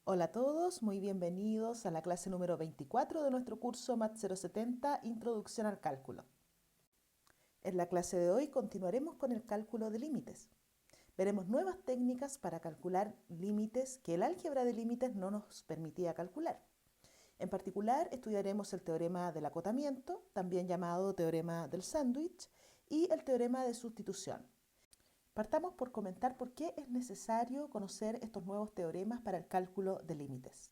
Hola a todos, muy bienvenidos a la clase número 24 de nuestro curso MAT 070, Introducción al Cálculo. En la clase de hoy continuaremos con el cálculo de límites. Veremos nuevas técnicas para calcular límites que el álgebra de límites no nos permitía calcular. En particular, estudiaremos el teorema del acotamiento, también llamado teorema del sándwich, y el teorema de sustitución. Partamos por comentar por qué es necesario conocer estos nuevos teoremas para el cálculo de límites.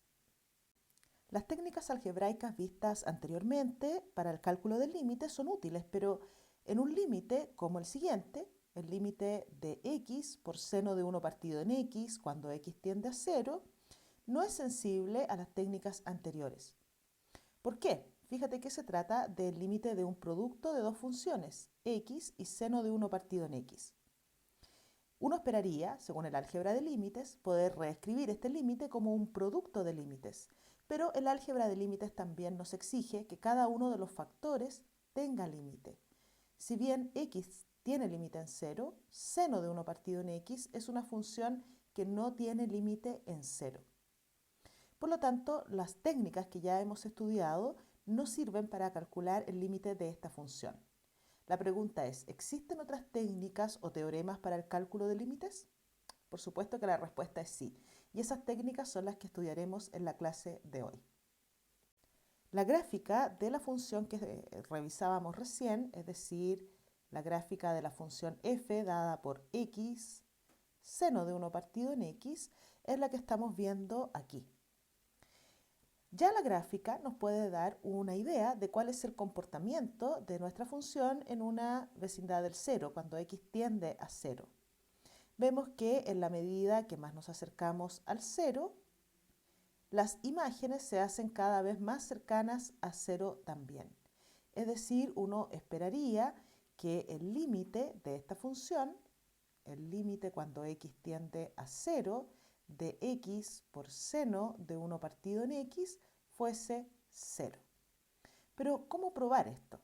Las técnicas algebraicas vistas anteriormente para el cálculo del límite son útiles, pero en un límite como el siguiente, el límite de x por seno de 1 partido en x cuando x tiende a 0, no es sensible a las técnicas anteriores. ¿Por qué? Fíjate que se trata del límite de un producto de dos funciones, x y seno de 1 partido en x. Uno esperaría, según el álgebra de límites, poder reescribir este límite como un producto de límites, pero el álgebra de límites también nos exige que cada uno de los factores tenga límite. Si bien x tiene límite en 0, seno de 1 partido en x es una función que no tiene límite en 0. Por lo tanto, las técnicas que ya hemos estudiado no sirven para calcular el límite de esta función. La pregunta es, ¿existen otras técnicas o teoremas para el cálculo de límites? Por supuesto que la respuesta es sí, y esas técnicas son las que estudiaremos en la clase de hoy. La gráfica de la función que revisábamos recién, es decir, la gráfica de la función f dada por x, seno de 1 partido en x, es la que estamos viendo aquí. Ya la gráfica nos puede dar una idea de cuál es el comportamiento de nuestra función en una vecindad del 0, cuando x tiende a 0. Vemos que en la medida que más nos acercamos al 0, las imágenes se hacen cada vez más cercanas a 0 también. Es decir, uno esperaría que el límite de esta función, el límite cuando x tiende a 0, de x por seno de 1 partido en x, fuese 0. Pero, ¿cómo probar esto?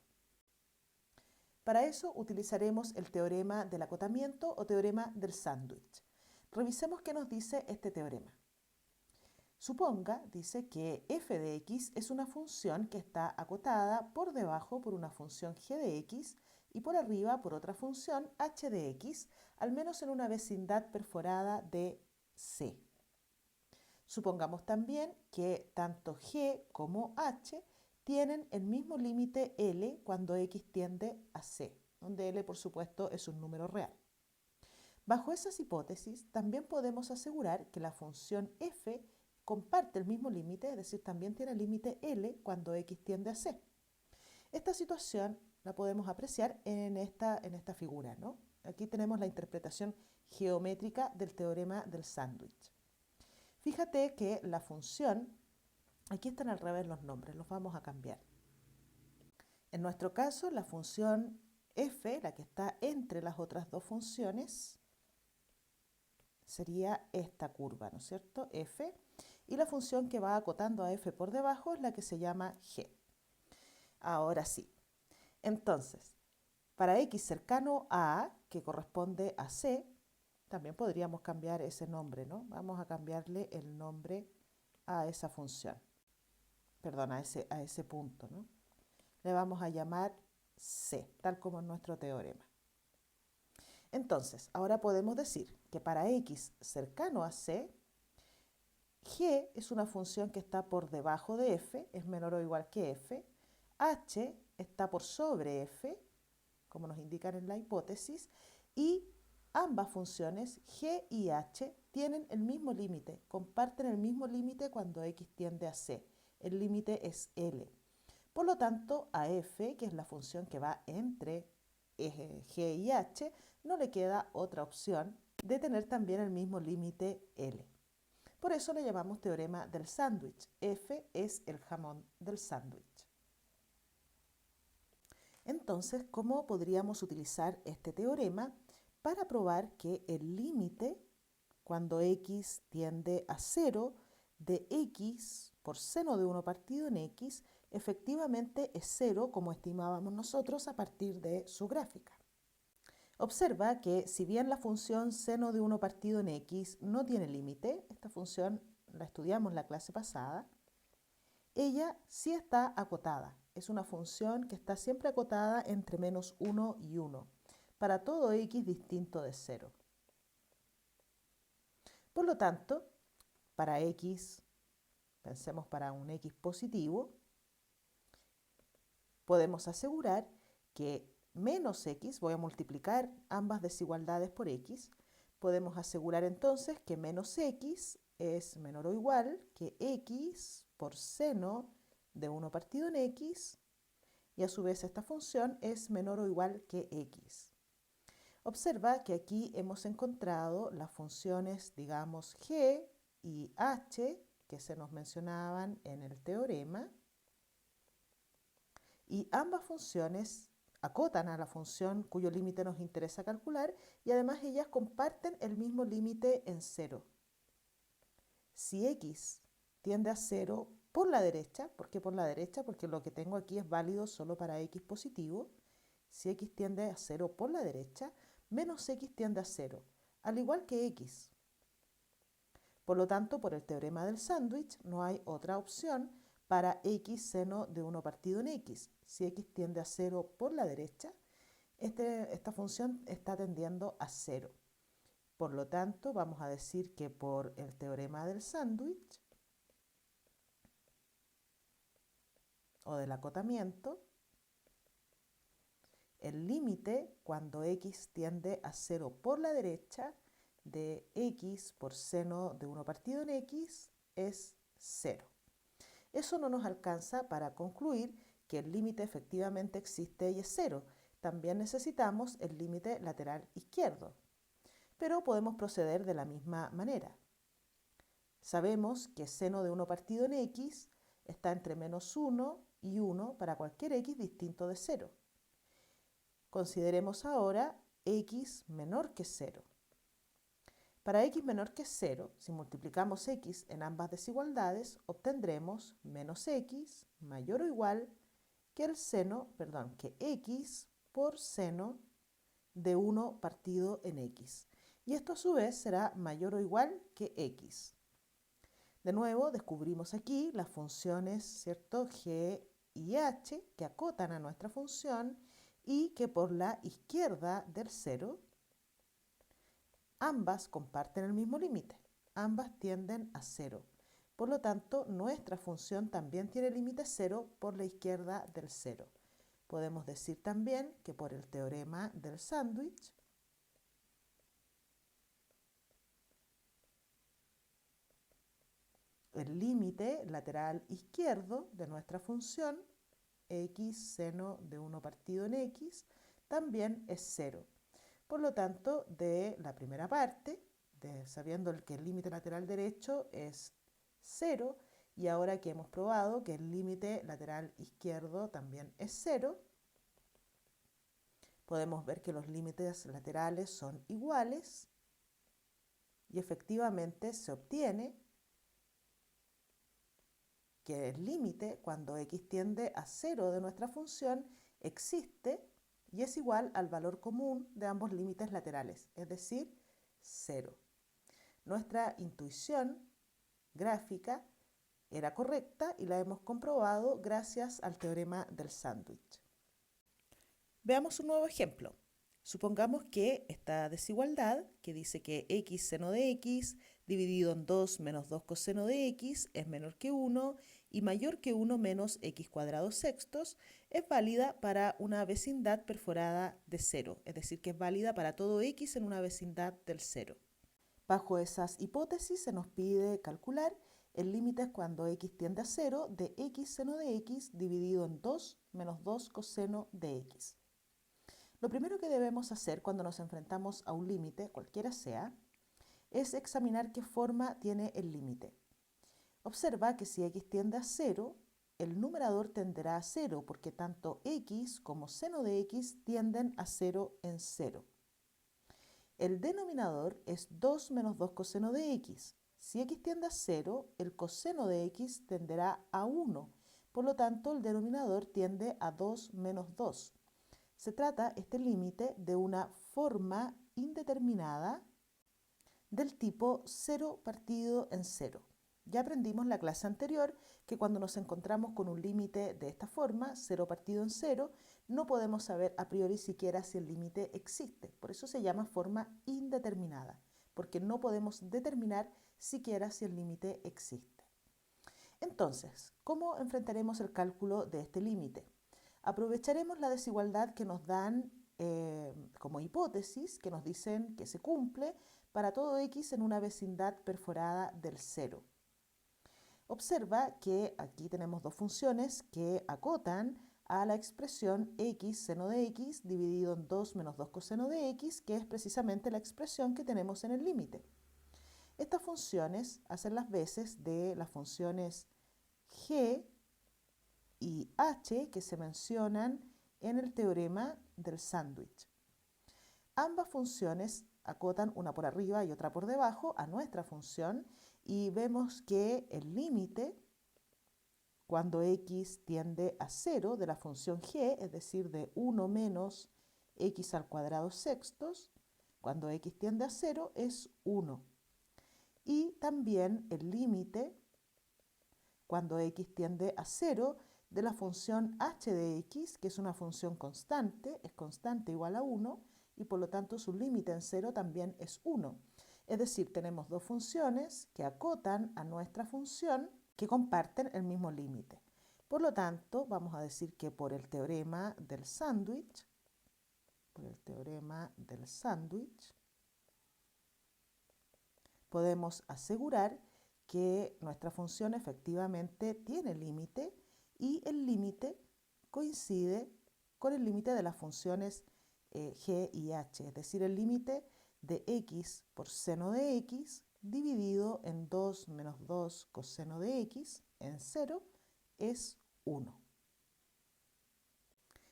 Para eso utilizaremos el teorema del acotamiento o teorema del sándwich. Revisemos qué nos dice este teorema. Suponga, dice, que f de x es una función que está acotada por debajo por una función g de x y por arriba por otra función h de x, al menos en una vecindad perforada de C. Supongamos también que tanto g como h tienen el mismo límite L cuando x tiende a C, donde L por supuesto es un número real. Bajo esas hipótesis también podemos asegurar que la función f comparte el mismo límite, es decir, también tiene el límite L cuando x tiende a C. Esta situación la podemos apreciar en esta figura, ¿no? Aquí tenemos la interpretación geométrica del teorema del sándwich. Fíjate que la función, aquí están al revés los nombres, los vamos a cambiar. En nuestro caso, la función f, la que está entre las otras dos funciones, sería esta curva, ¿no es cierto? F. Y la función que va acotando a f por debajo es la que se llama g. Ahora sí. Entonces, para x cercano a A, que corresponde a c, también podríamos cambiar ese nombre, ¿no? Vamos a cambiarle el nombre a esa función. Perdón, a ese punto, ¿no? Le vamos a llamar C, tal como en nuestro teorema. Entonces, ahora podemos decir que para x cercano a C, g es una función que está por debajo de f, es menor o igual que f, h está por sobre f, como nos indican en la hipótesis, y ambas funciones, g y h, tienen el mismo límite, comparten el mismo límite cuando x tiende a c. El límite es L. Por lo tanto, a f, que es la función que va entre g y h, no le queda otra opción de tener también el mismo límite L. Por eso le llamamos teorema del sándwich. F es el jamón del sándwich. Entonces, ¿cómo podríamos utilizar este teorema para probar que el límite, cuando x tiende a 0, de x por seno de 1 partido en x, efectivamente es 0, como estimábamos nosotros a partir de su gráfica? Observa que si bien la función seno de 1 partido en x no tiene límite, esta función la estudiamos la clase pasada, ella sí está acotada. Es una función que está siempre acotada entre menos 1 y 1, para todo x distinto de 0. Por lo tanto, para x, pensemos para un x positivo, podemos asegurar que menos x, voy a multiplicar ambas desigualdades por x, podemos asegurar entonces que menos x es menor o igual que x por seno de 1 partido en x, y a su vez esta función es menor o igual que x. Observa que aquí hemos encontrado las funciones, digamos, g y h, que se nos mencionaban en el teorema, y ambas funciones acotan a la función cuyo límite nos interesa calcular, y además ellas comparten el mismo límite en 0. Si x tiende a 0 por la derecha, ¿por qué por la derecha? Porque lo que tengo aquí es válido solo para x positivo. Si x tiende a 0 por la derecha, menos x tiende a 0, al igual que x. Por lo tanto, por el teorema del sándwich, no hay otra opción para x seno de 1 partido en x. Si x tiende a 0 por la derecha, esta función está tendiendo a 0. Por lo tanto, vamos a decir que por el teorema del sándwich o del acotamiento, el límite cuando x tiende a 0 por la derecha de x por seno de 1 partido en x es 0. Eso no nos alcanza para concluir que el límite efectivamente existe y es 0. También necesitamos el límite lateral izquierdo. Pero podemos proceder de la misma manera. Sabemos que seno de 1 partido en x está entre menos 1 y 1 para cualquier x distinto de 0. Consideremos ahora x menor que 0. Para x menor que 0, si multiplicamos x en ambas desigualdades, obtendremos menos x mayor o igual que que x por seno de 1 partido en x. Y esto a su vez será mayor o igual que x. De nuevo, descubrimos aquí las funciones, ¿cierto?, g y h, que acotan a nuestra función y que por la izquierda del 0, ambas comparten el mismo límite. Ambas tienden a 0. Por lo tanto, nuestra función también tiene límite 0 por la izquierda del 0. Podemos decir también que por el teorema del sándwich, el límite lateral izquierdo de nuestra función, x seno de 1 partido en x, también es 0. Por lo tanto, de la primera parte, sabiendo que el límite lateral derecho es 0, y ahora que hemos probado que el límite lateral izquierdo también es 0, podemos ver que los límites laterales son iguales y efectivamente se obtiene que el límite cuando x tiende a 0 de nuestra función existe y es igual al valor común de ambos límites laterales, es decir, 0. Nuestra intuición gráfica era correcta y la hemos comprobado gracias al teorema del sándwich. Veamos un nuevo ejemplo. Supongamos que esta desigualdad, que dice que x seno de x dividido en 2 menos 2 coseno de x es menor que 1 y mayor que 1 menos x cuadrado sextos, es válida para una vecindad perforada de 0, es decir, que es válida para todo x en una vecindad del 0. Bajo esas hipótesis se nos pide calcular el límite cuando x tiende a 0 de x seno de x dividido en 2 menos 2 coseno de x. Lo primero que debemos hacer cuando nos enfrentamos a un límite, cualquiera sea, es examinar qué forma tiene el límite. Observa que si x tiende a 0, el numerador tenderá a 0 porque tanto x como seno de x tienden a 0 en 0. El denominador es 2 menos 2 coseno de x. Si x tiende a 0, el coseno de x tenderá a 1. Por lo tanto, el denominador tiende a 2 menos 2. Se trata, este límite, de una forma indeterminada del tipo 0 partido en 0. Ya aprendimos en la clase anterior que cuando nos encontramos con un límite de esta forma, 0 partido en 0, no podemos saber a priori siquiera si el límite existe. Por eso se llama forma indeterminada, porque no podemos determinar siquiera si el límite existe. Entonces, ¿cómo enfrentaremos el cálculo de este límite? Aprovecharemos la desigualdad que nos dan como hipótesis, que nos dicen que se cumple para todo x en una vecindad perforada del 0. Observa que aquí tenemos dos funciones que acotan a la expresión x seno de x dividido en 2 menos 2 coseno de x, que es precisamente la expresión que tenemos en el límite. Estas funciones hacen las veces de las funciones g y h que se mencionan en el teorema del sándwich. Ambas funciones acotan una por arriba y otra por debajo a nuestra función y vemos que el límite cuando x tiende a 0 de la función g, es decir, de 1 menos x al cuadrado sextos, cuando x tiende a 0 es 1. Y también el límite cuando x tiende a 0 de la función h de x, que es una función constante, es constante igual a 1, y por lo tanto su límite en 0 también es 1. Es decir, tenemos dos funciones que acotan a nuestra función que comparten el mismo límite. Por lo tanto, vamos a decir que por el teorema del sándwich, podemos asegurar que nuestra función efectivamente tiene límite y el límite coincide con el límite de las funciones g y h, es decir, el límite de x por seno de x dividido en 2 menos 2 coseno de x en 0 es 1.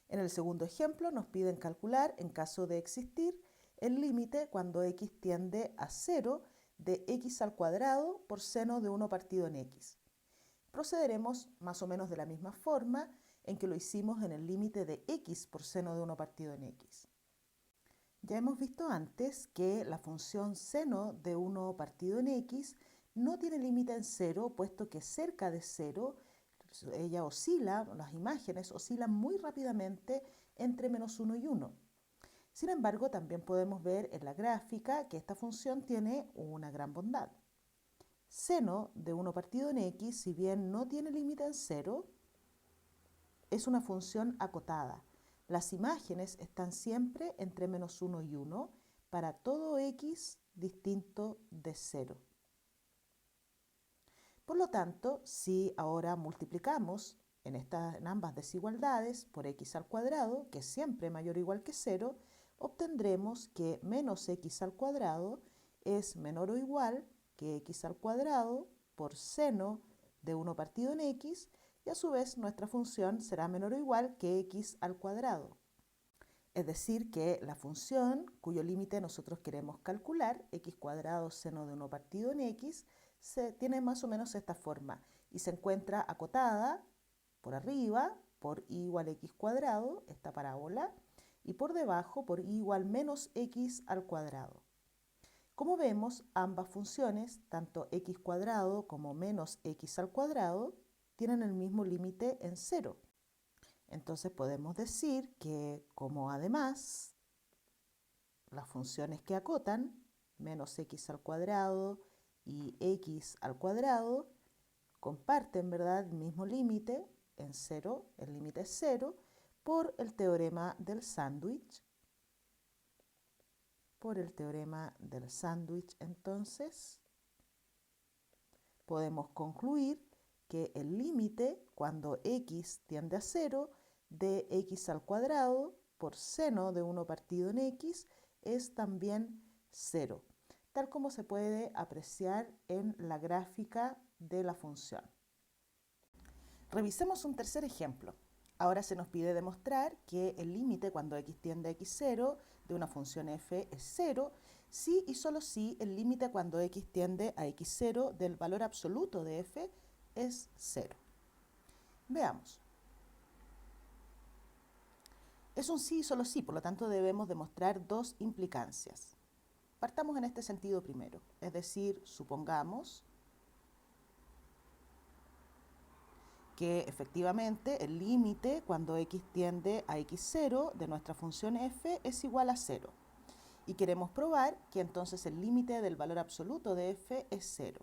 En el segundo ejemplo nos piden calcular, en caso de existir, el límite cuando x tiende a 0 de x al cuadrado por seno de 1 partido en x. Procederemos más o menos de la misma forma en que lo hicimos en el límite de x por seno de 1 partido en x. Ya hemos visto antes que la función seno de 1 partido en x no tiene límite en 0, puesto que cerca de 0 ella oscila, las imágenes oscilan muy rápidamente entre menos 1 y 1. Sin embargo, también podemos ver en la gráfica que esta función tiene una gran bondad. Seno de 1 partido en x, si bien no tiene límite en 0, es una función acotada. Las imágenes están siempre entre menos 1 y 1 para todo x distinto de 0. Por lo tanto, si ahora multiplicamos en ambas desigualdades por x al cuadrado, que es siempre mayor o igual que 0, obtendremos que menos x al cuadrado es menor o igual que x al cuadrado por seno de 1 partido en x, y a su vez nuestra función será menor o igual que x al cuadrado. Es decir, que la función cuyo límite nosotros queremos calcular, x cuadrado seno de 1 partido en x, tiene más o menos esta forma y se encuentra acotada por arriba por y igual a x cuadrado, esta parábola, y por debajo por y igual menos x al cuadrado. Como vemos, ambas funciones, tanto x cuadrado como menos x al cuadrado, tienen el mismo límite en 0. Entonces podemos decir que como además las funciones que acotan, menos x al cuadrado y x al cuadrado, comparten, ¿verdad?, el mismo límite en 0, el límite es 0, por el teorema del sándwich. Entonces, podemos concluir que el límite cuando x tiende a 0 de x al cuadrado por seno de 1 partido en x es también 0, tal como se puede apreciar en la gráfica de la función. Revisemos un tercer ejemplo. Ahora se nos pide demostrar que el límite cuando x tiende a x0 de una función f es 0, si y solo si el límite cuando x tiende a x0 del valor absoluto de f es 0. Veamos. Es un sí y solo sí, por lo tanto debemos demostrar dos implicancias. Partamos en este sentido primero, es decir, supongamos que efectivamente el límite cuando x tiende a x0 de nuestra función f es igual a 0. Y queremos probar que entonces el límite del valor absoluto de f es 0.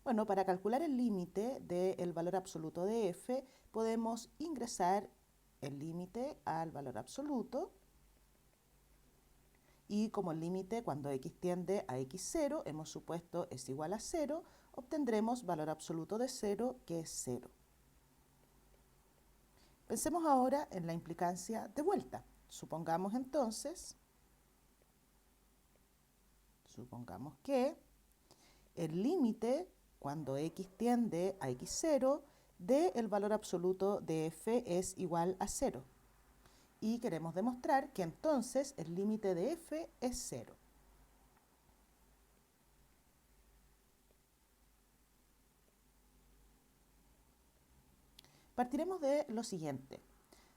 Bueno, para calcular el límite del valor absoluto de f, podemos ingresar el límite al valor absoluto. Y como el límite cuando x tiende a x0, hemos supuesto es igual a 0, obtendremos valor absoluto de 0, que es 0. Pensemos ahora en la implicancia de vuelta. Supongamos entonces, que el límite cuando x tiende a x0 del valor absoluto de f es igual a 0. Y queremos demostrar que entonces el límite de f es 0. Partiremos de lo siguiente.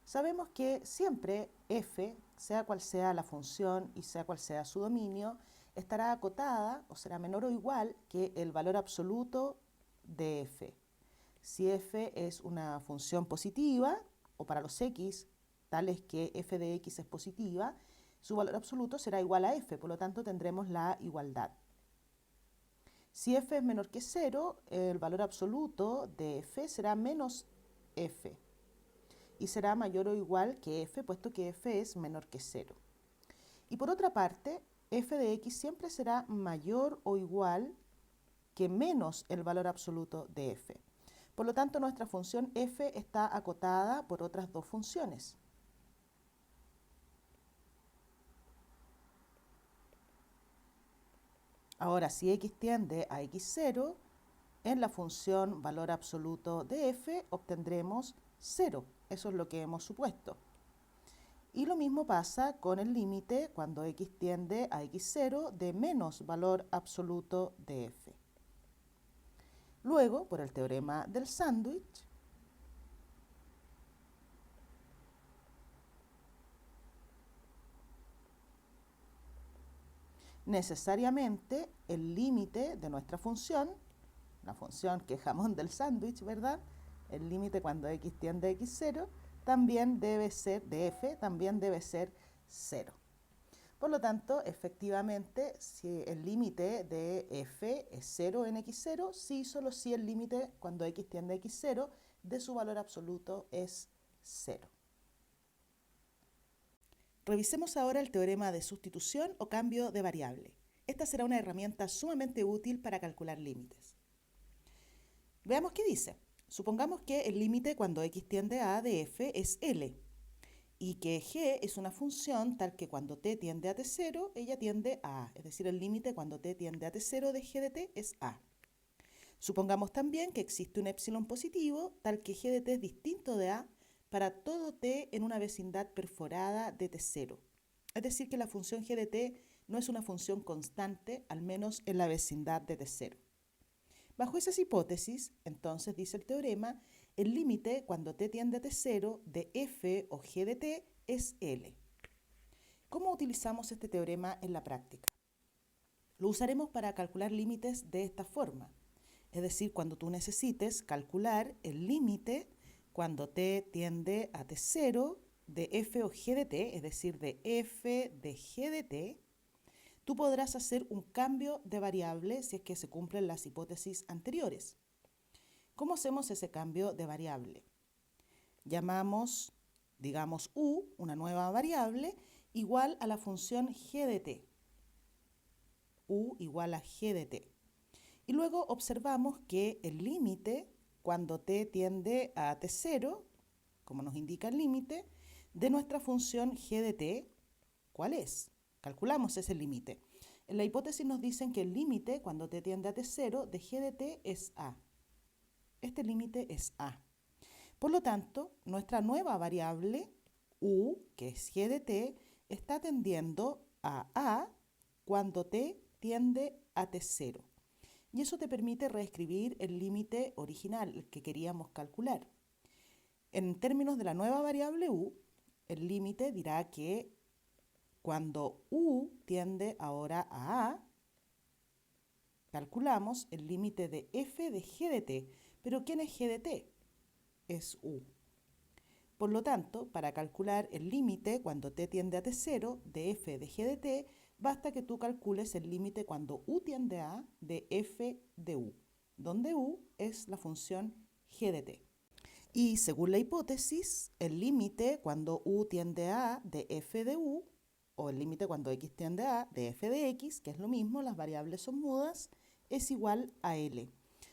Sabemos que siempre f, sea cual sea la función y sea cual sea su dominio, estará acotada o será menor o igual que el valor absoluto de f. Si f es una función positiva, o para los x, tales que f de x es positiva, su valor absoluto será igual a f, por lo tanto tendremos la igualdad. Si f es menor que 0, el valor absoluto de f será menos f y será mayor o igual que f, puesto que f es menor que 0. Y por otra parte, f de x siempre será mayor o igual que menos el valor absoluto de f. Por lo tanto, nuestra función f está acotada por otras dos funciones. Ahora, si x tiende a x0, en la función valor absoluto de f obtendremos 0. Eso es lo que hemos supuesto. Y lo mismo pasa con el límite cuando x tiende a x0 de menos valor absoluto de f. Luego, por el teorema del sándwich, necesariamente el límite de nuestra función, la función que es jamón del sándwich, ¿verdad? El límite cuando x tiende a x0 también debe ser, de f, también debe ser 0. Por lo tanto, efectivamente, si el límite de f es 0 en x0, sí, solo si el límite cuando x tiende a x0 de su valor absoluto es 0. Revisemos ahora el teorema de sustitución o cambio de variable. Esta será una herramienta sumamente útil para calcular límites. Veamos qué dice. Supongamos que el límite cuando x tiende a de f es L y que g es una función tal que cuando t tiende a t0, ella tiende a A. Es decir, el límite cuando t tiende a t0 de g de t es A. Supongamos también que existe un epsilon positivo tal que g de t es distinto de A para todo t en una vecindad perforada de t0. Es decir, que la función g de t no es una función constante, al menos en la vecindad de t0. Bajo esas hipótesis, entonces, dice el teorema, el límite cuando t tiende a t0 de f o g de t es L. ¿Cómo utilizamos este teorema en la práctica? Lo usaremos para calcular límites de esta forma. Es decir, cuando tú necesites calcular el límite cuando t tiende a t0 de f o g de t, es decir, de f de g de t, tú podrás hacer un cambio de variable si es que se cumplen las hipótesis anteriores. ¿Cómo hacemos ese cambio de variable? Llamamos, digamos, u, una nueva variable, igual a la función g de t. U igual a g de t. Y luego observamos que el límite, cuando t tiende a t0, como nos indica el límite, de nuestra función g de t, ¿cuál es? Calculamos ese límite. En la hipótesis nos dicen que el límite, cuando t tiende a t0, de g de t es a. Este límite es a. Por lo tanto, nuestra nueva variable, u, que es g de t, está tendiendo a cuando t tiende a t0. Y eso te permite reescribir el límite original, el que queríamos calcular. En términos de la nueva variable u, el límite dirá que cuando u tiende ahora a Calculamos el límite de f de g de t. ¿Pero quién es g de t? Es u. Por lo tanto, para calcular el límite cuando t tiende a t0 de f de g de t, basta que tú calcules el límite cuando u tiende a de f de u, donde u es la función g de t. Y según la hipótesis, el límite cuando u tiende a de f de u, o el límite cuando x tiende a de f de x, que es lo mismo, las variables son mudas, es igual a L.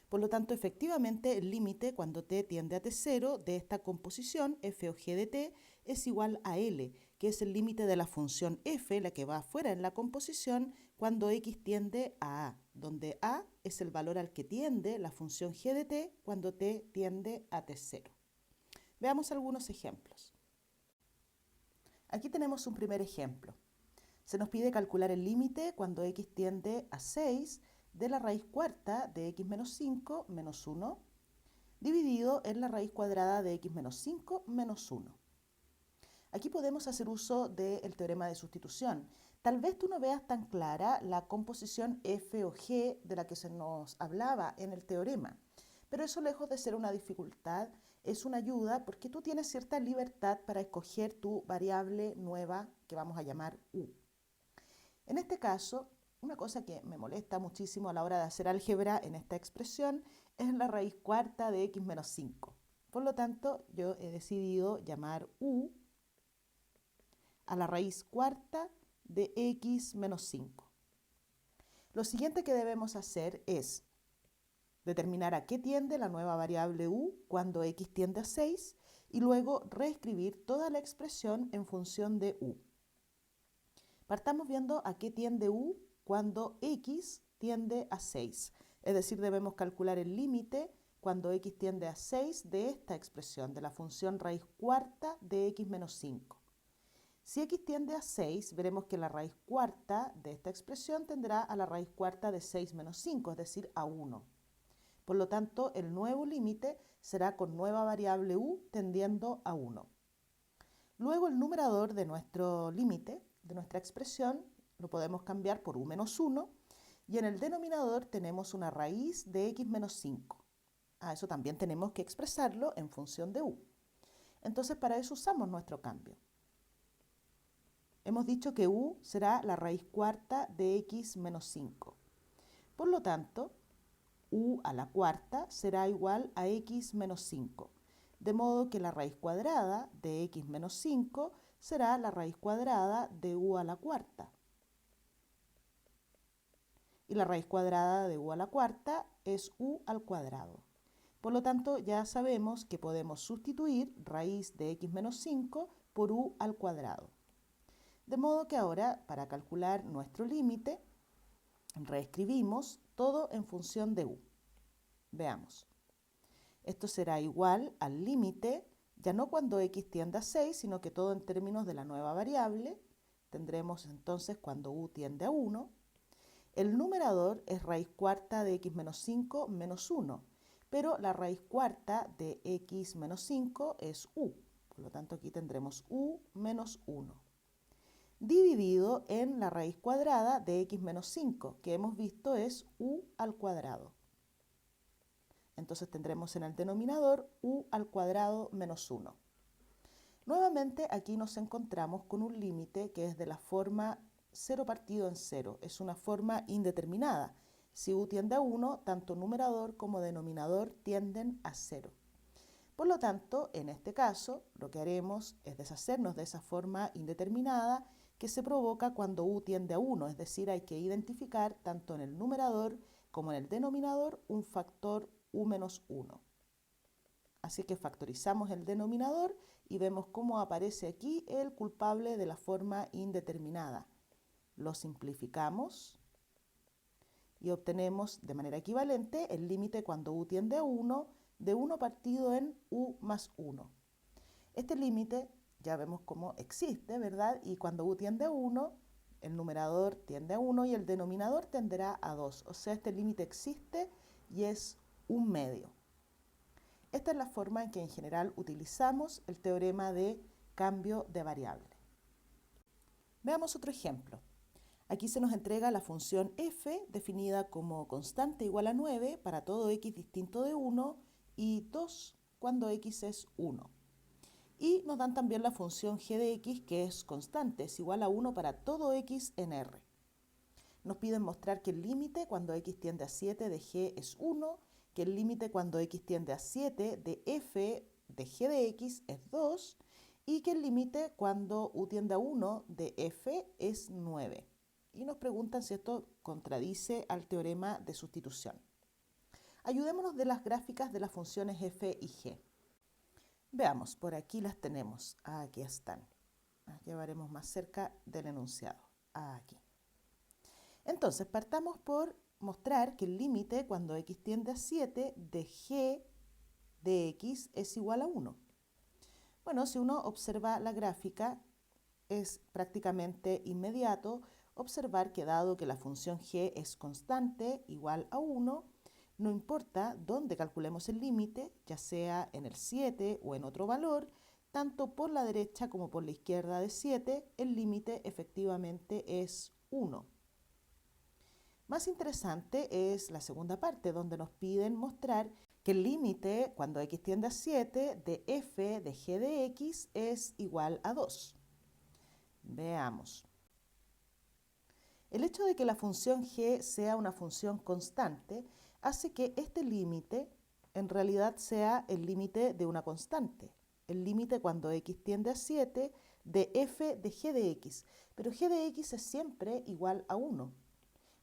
Por lo tanto, efectivamente, el límite cuando t tiende a t0 de esta composición, f o g de t, es igual a L, que es el límite de la función f, la que va afuera en la composición, cuando x tiende a a, donde a es el valor al que tiende la función g de t cuando t tiende a t0. Veamos algunos ejemplos. Aquí tenemos un primer ejemplo. Se nos pide calcular el límite cuando x tiende a 6 de la raíz cuarta de x menos 5 menos 1, dividido en la raíz cuadrada de x menos 5 menos 1. Aquí podemos hacer uso del teorema de sustitución. Tal vez tú no veas tan clara la composición f o g de la que se nos hablaba en el teorema, pero eso, lejos de ser una dificultad, es una ayuda porque tú tienes cierta libertad para escoger tu variable nueva que vamos a llamar u. En este caso, una cosa que me molesta muchísimo a la hora de hacer álgebra en esta expresión es la raíz cuarta de x menos 5. Por lo tanto, yo he decidido llamar u a la raíz cuarta de x menos 5. Lo siguiente que debemos hacer es determinar a qué tiende la nueva variable u cuando x tiende a 6 y luego reescribir toda la expresión en función de u. Partamos viendo a qué tiende u cuando x tiende a 6. Es decir, debemos calcular el límite cuando x tiende a 6 de esta expresión, de la función raíz cuarta de x menos 5. Si x tiende a 6, veremos que la raíz cuarta de esta expresión tendrá a la raíz cuarta de 6 menos 5, es decir, a 1. Por lo tanto, el nuevo límite será con nueva variable u tendiendo a 1. Luego el numerador de nuestro límite, de nuestra expresión, lo podemos cambiar por u menos 1 y en el denominador tenemos una raíz de x menos 5. A eso también tenemos que expresarlo en función de u. Entonces para eso usamos nuestro cambio. Hemos dicho que u será la raíz cuarta de x menos 5. Por lo tanto, u a la cuarta será igual a x menos 5. De modo que la raíz cuadrada de x menos 5 será la raíz cuadrada de u a la cuarta. Y la raíz cuadrada de u a la cuarta es u al cuadrado. Por lo tanto, ya sabemos que podemos sustituir raíz de x menos 5 por u al cuadrado. De modo que ahora, para calcular nuestro límite, reescribimos todo en función de u. Veamos. Esto será igual al límite, ya no cuando x tiende a 6, sino que todo en términos de la nueva variable. Tendremos entonces cuando u tiende a 1. El numerador es raíz cuarta de x menos 5 menos 1, pero la raíz cuarta de x menos 5 es u. Por lo tanto, aquí tendremos u menos 1. Dividido en la raíz cuadrada de x menos 5, que hemos visto es u al cuadrado. Entonces tendremos en el denominador u al cuadrado menos 1. Nuevamente aquí nos encontramos con un límite que es de la forma 0 partido en 0. Es una forma indeterminada. Si u tiende a 1, tanto numerador como denominador tienden a 0. Por lo tanto, en este caso, lo que haremos es deshacernos de esa forma indeterminada que se provoca cuando u tiende a 1, es decir, hay que identificar tanto en el numerador como en el denominador un factor u menos 1. Así que factorizamos el denominador y vemos cómo aparece aquí el culpable de la forma indeterminada. Lo simplificamos y obtenemos de manera equivalente el límite cuando u tiende a 1 de 1 partido en u más 1. Este límite ya vemos cómo existe, ¿verdad? Y cuando u tiende a 1, el numerador tiende a 1 y el denominador tenderá a 2. O sea, este límite existe y es un medio. Esta es la forma en que en general utilizamos el teorema de cambio de variable. Veamos otro ejemplo. Aquí se nos entrega la función f definida como constante igual a 9 para todo x distinto de 1 y 2 cuando x es 1. Y nos dan también la función g de x, que es constante, es igual a 1 para todo x en R. Nos piden mostrar que el límite cuando x tiende a 7 de g es 1, que el límite cuando x tiende a 7 de f de g de x es 2 y que el límite cuando u tiende a 1 de f es 9. Y nos preguntan si esto contradice al teorema de sustitución. Ayudémonos de las gráficas de las funciones f y g. Veamos, por aquí las tenemos. Aquí están. Las llevaremos más cerca del enunciado. Aquí. Entonces, partamos por mostrar que el límite cuando x tiende a 7 de g de x es igual a 1. Bueno, si uno observa la gráfica, es prácticamente inmediato observar que dado que la función g es constante igual a 1, no importa dónde calculemos el límite, ya sea en el 7 o en otro valor, tanto por la derecha como por la izquierda de 7, el límite efectivamente es 1. Más interesante es la segunda parte, donde nos piden mostrar que el límite cuando x tiende a 7 de f de g de x es igual a 2. Veamos. El hecho de que la función g sea una función constante hace que este límite en realidad sea el límite de una constante. El límite cuando x tiende a 7 de f de g de x. Pero g de x es siempre igual a 1.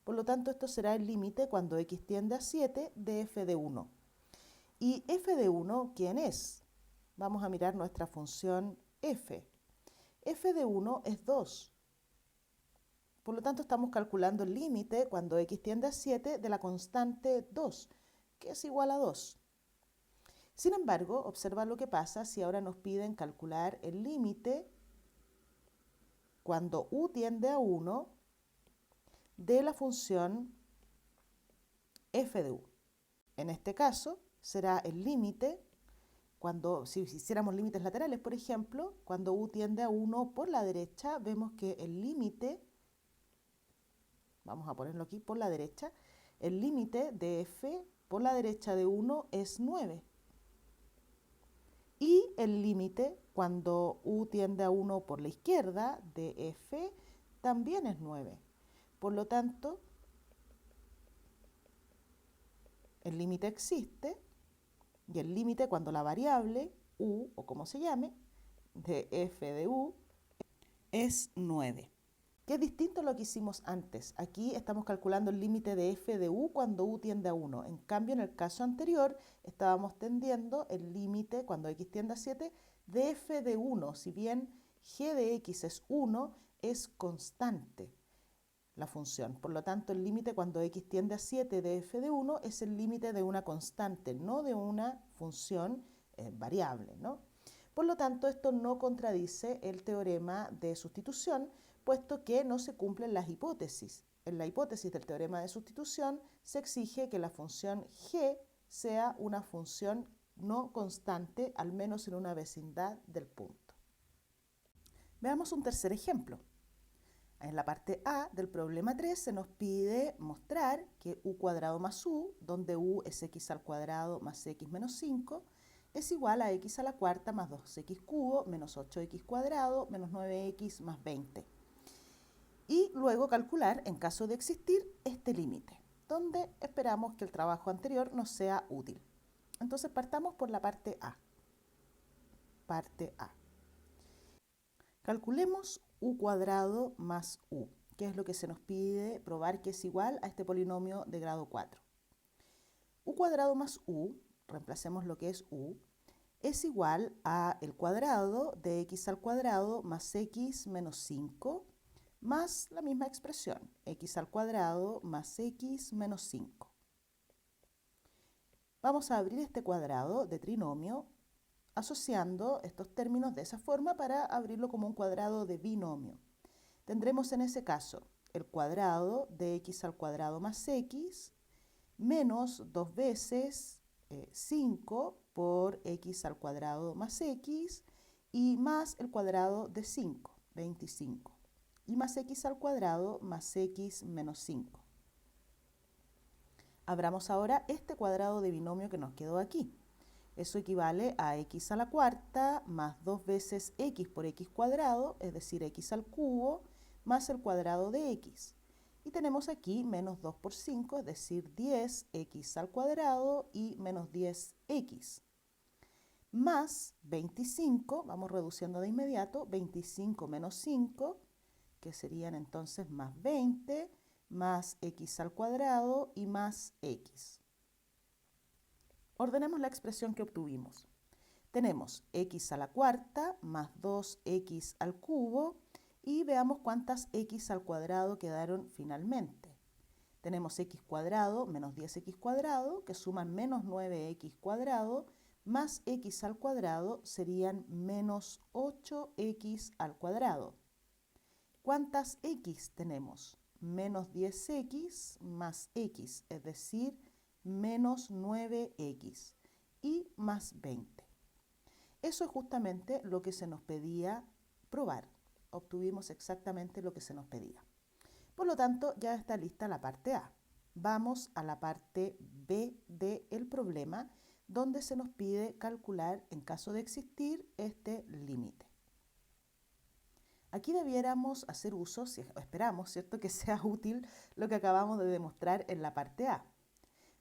Por lo tanto, esto será el límite cuando x tiende a 7 de f de 1. ¿Y f de 1 quién es? Vamos a mirar nuestra función f. F de 1 es 2. Por lo tanto, estamos calculando el límite cuando x tiende a 7 de la constante 2, que es igual a 2. Sin embargo, observa lo que pasa si ahora nos piden calcular el límite cuando u tiende a 1 de la función f de u. En este caso, será el límite cuando, si hiciéramos límites laterales, por ejemplo, cuando u tiende a 1 por la derecha, vemos que el límite, vamos a ponerlo aquí por la derecha, el límite de f por la derecha de 1 es 9. Y el límite cuando u tiende a 1 por la izquierda de f también es 9. Por lo tanto, el límite existe y el límite cuando la variable u, o como se llame, de f de u es 9. Que es distinto a lo que hicimos antes. Aquí estamos calculando el límite de f de u cuando u tiende a 1. En cambio, en el caso anterior, estábamos tendiendo el límite cuando x tiende a 7 de f de 1. Si bien g de x es 1, es constante la función. Por lo tanto, el límite cuando x tiende a 7 de f de 1 es el límite de una constante, no de una función variable, ¿no? Por lo tanto, esto no contradice el teorema de sustitución, puesto que no se cumplen las hipótesis. En la hipótesis del teorema de sustitución se exige que la función g sea una función no constante, al menos en una vecindad del punto. Veamos un tercer ejemplo. En la parte A del problema 3 se nos pide mostrar que u cuadrado más u, donde u es x al cuadrado más x menos 5, es igual a x a la cuarta más 2x cubo menos 8x cuadrado menos 9x más 20. Y luego calcular, en caso de existir, este límite, donde esperamos que el trabajo anterior nos sea útil. Entonces partamos por la parte A. Parte A. Calculemos u cuadrado más u, que es lo que se nos pide probar que es igual a este polinomio de grado 4. U cuadrado más u, reemplacemos lo que es u, es igual a el cuadrado de x al cuadrado más x menos 5 más la misma expresión, x al cuadrado más x menos 5. Vamos a abrir este cuadrado de trinomio asociando estos términos de esa forma para abrirlo como un cuadrado de binomio. Tendremos en ese caso el cuadrado de x al cuadrado más x menos 2 veces 5 por x al cuadrado más x y más el cuadrado de 5, 25. y más x al cuadrado más x menos 5. Abramos ahora este cuadrado de binomio que nos quedó aquí. Eso equivale a x a la cuarta más 2 veces x por x cuadrado, es decir, x al cubo, más el cuadrado de x. Y tenemos aquí menos 2 por 5, es decir, 10x al cuadrado y menos 10x. Más 25, vamos reduciendo de inmediato, 25 menos 5, que serían entonces más 20, más x al cuadrado y más x. Ordenemos la expresión que obtuvimos. Tenemos x a la cuarta más 2x al cubo y veamos cuántas x al cuadrado quedaron finalmente. Tenemos x cuadrado menos 10x cuadrado, que suman menos 9x cuadrado, más x al cuadrado serían menos 8x al cuadrado. ¿Cuántas x tenemos? Menos 10x más x, es decir, menos 9x y más 20. Eso es justamente lo que se nos pedía probar. Obtuvimos exactamente lo que se nos pedía. Por lo tanto, ya está lista la parte A. Vamos a la parte B del problema, donde se nos pide calcular, en caso de existir, este límite. Aquí debiéramos hacer uso, esperamos, ¿cierto?, que sea útil lo que acabamos de demostrar en la parte A.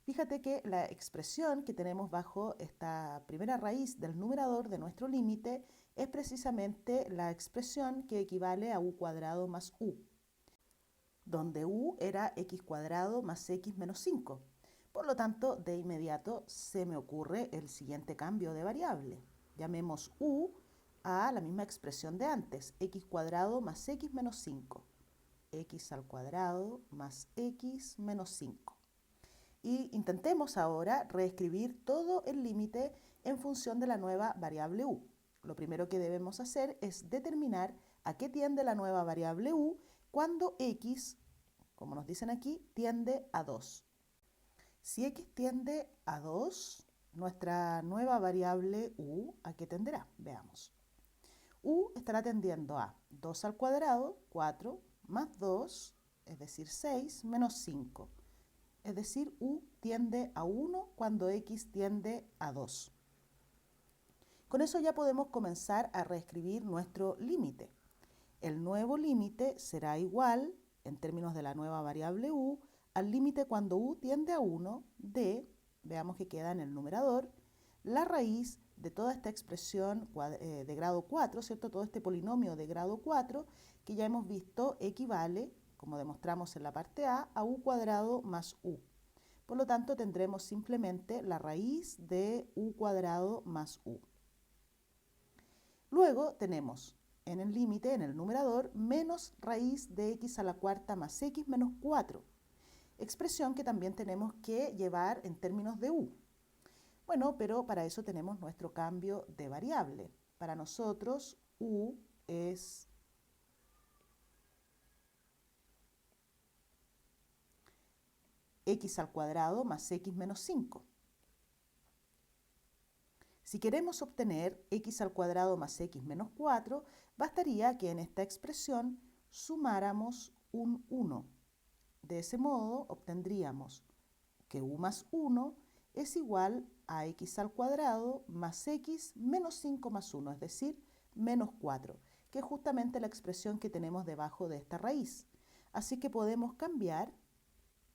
Fíjate que la expresión que tenemos bajo esta primera raíz del numerador de nuestro límite es precisamente la expresión que equivale a u cuadrado más u, donde u era x cuadrado más x menos 5. Por lo tanto, de inmediato se me ocurre el siguiente cambio de variable. Llamemos u a la misma expresión de antes, x cuadrado más x menos 5. X al cuadrado más x menos 5. Y intentemos ahora reescribir todo el límite en función de la nueva variable u. Lo primero que debemos hacer es determinar a qué tiende la nueva variable u cuando x, como nos dicen aquí, tiende a 2. Si x tiende a 2, nuestra nueva variable u, ¿a qué tenderá? Veamos. U estará tendiendo a 2 al cuadrado, 4, más 2, es decir, 6, menos 5. Es decir, u tiende a 1 cuando x tiende a 2. Con eso ya podemos comenzar a reescribir nuestro límite. El nuevo límite será igual, en términos de la nueva variable u, al límite cuando u tiende a 1 de, veamos que queda en el numerador, la raíz de toda esta expresión de grado 4, ¿cierto? Todo este polinomio de grado 4, que ya hemos visto equivale, como demostramos en la parte a u cuadrado más u. Por lo tanto, tendremos simplemente la raíz de u cuadrado más u. Luego tenemos en el límite, en el numerador, menos raíz de x a la cuarta más x menos 4. Expresión que también tenemos que llevar en términos de u. Bueno, pero para eso tenemos nuestro cambio de variable. Para nosotros, u es x al cuadrado más x menos 5. Si queremos obtener x al cuadrado más x menos 4, bastaría que en esta expresión sumáramos un 1. De ese modo obtendríamos que u más 1 es igual a x al cuadrado más x menos 5 más 1, es decir, menos 4, que es justamente la expresión que tenemos debajo de esta raíz. Así que podemos cambiar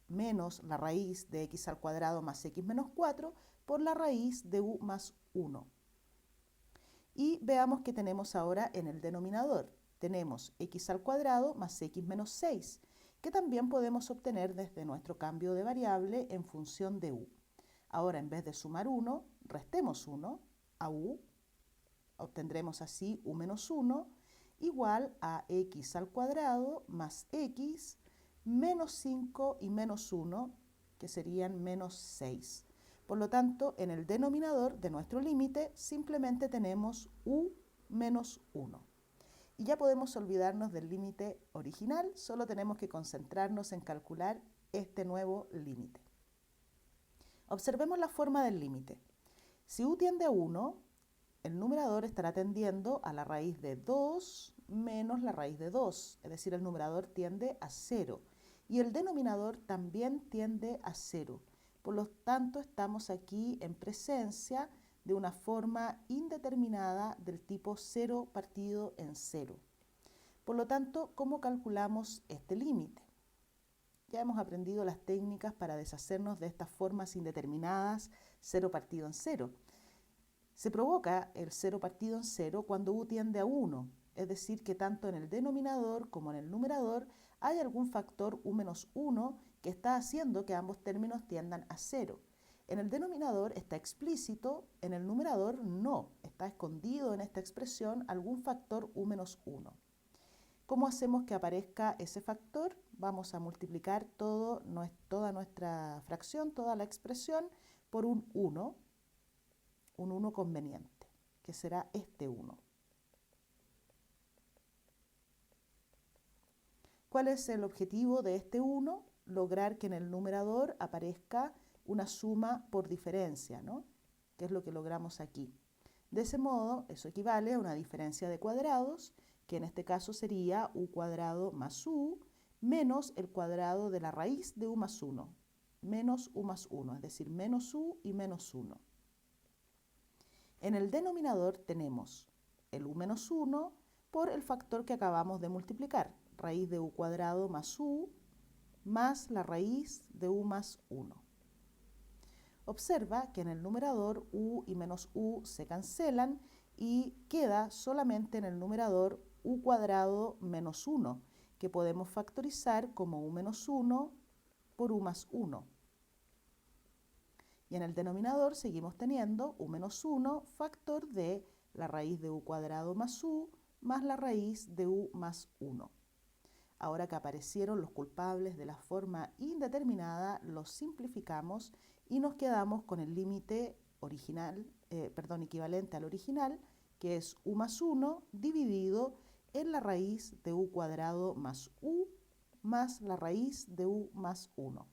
menos la raíz de x al cuadrado más x menos 4 por la raíz de u más 1. Y veamos que tenemos ahora en el denominador. Tenemos x al cuadrado más x menos 6, que también podemos obtener desde nuestro cambio de variable en función de u. Ahora, en vez de sumar 1, restemos 1 a u. Obtendremos así u menos 1 igual a x al cuadrado más x menos 5 y menos 1, que serían menos 6. Por lo tanto, en el denominador de nuestro límite simplemente tenemos u menos 1. Y ya podemos olvidarnos del límite original, solo tenemos que concentrarnos en calcular este nuevo límite. Observemos la forma del límite. Si u tiende a 1, el numerador estará tendiendo a la raíz de 2 menos la raíz de 2, es decir, el numerador tiende a 0 y el denominador también tiende a 0. Por lo tanto, estamos aquí en presencia de una forma indeterminada del tipo 0 partido en 0. Por lo tanto, ¿cómo calculamos este límite? Ya hemos aprendido las técnicas para deshacernos de estas formas indeterminadas 0 partido en 0. Se provoca el 0 partido en 0 cuando u tiende a 1, es decir, que tanto en el denominador como en el numerador hay algún factor u menos 1 que está haciendo que ambos términos tiendan a 0. En el denominador está explícito, en el numerador no, está escondido en esta expresión algún factor u menos 1. ¿Cómo hacemos que aparezca ese factor? Vamos a multiplicar toda nuestra fracción, toda la expresión, por un 1 conveniente, que será este 1. ¿Cuál es el objetivo de este 1? Lograr que en el numerador aparezca una suma por diferencia, ¿no? Que es lo que logramos aquí. De ese modo, eso equivale a una diferencia de cuadrados, que en este caso sería u cuadrado más u, menos el cuadrado de la raíz de u más 1, menos u más 1, es decir, menos u y menos 1. En el denominador tenemos el u menos 1 por el factor que acabamos de multiplicar, raíz de u cuadrado más u, más la raíz de u más 1. Observa que en el numerador u y menos u se cancelan y queda solamente en el numerador u cuadrado menos 1, que podemos factorizar como u menos 1 por u más 1. Y en el denominador seguimos teniendo u menos 1 factor de la raíz de u cuadrado más u más la raíz de u más 1. Ahora que aparecieron los culpables de la forma indeterminada, los simplificamos y nos quedamos con el límite equivalente al original, que es u más 1 dividido en la raíz de u cuadrado más u más la raíz de u más 1.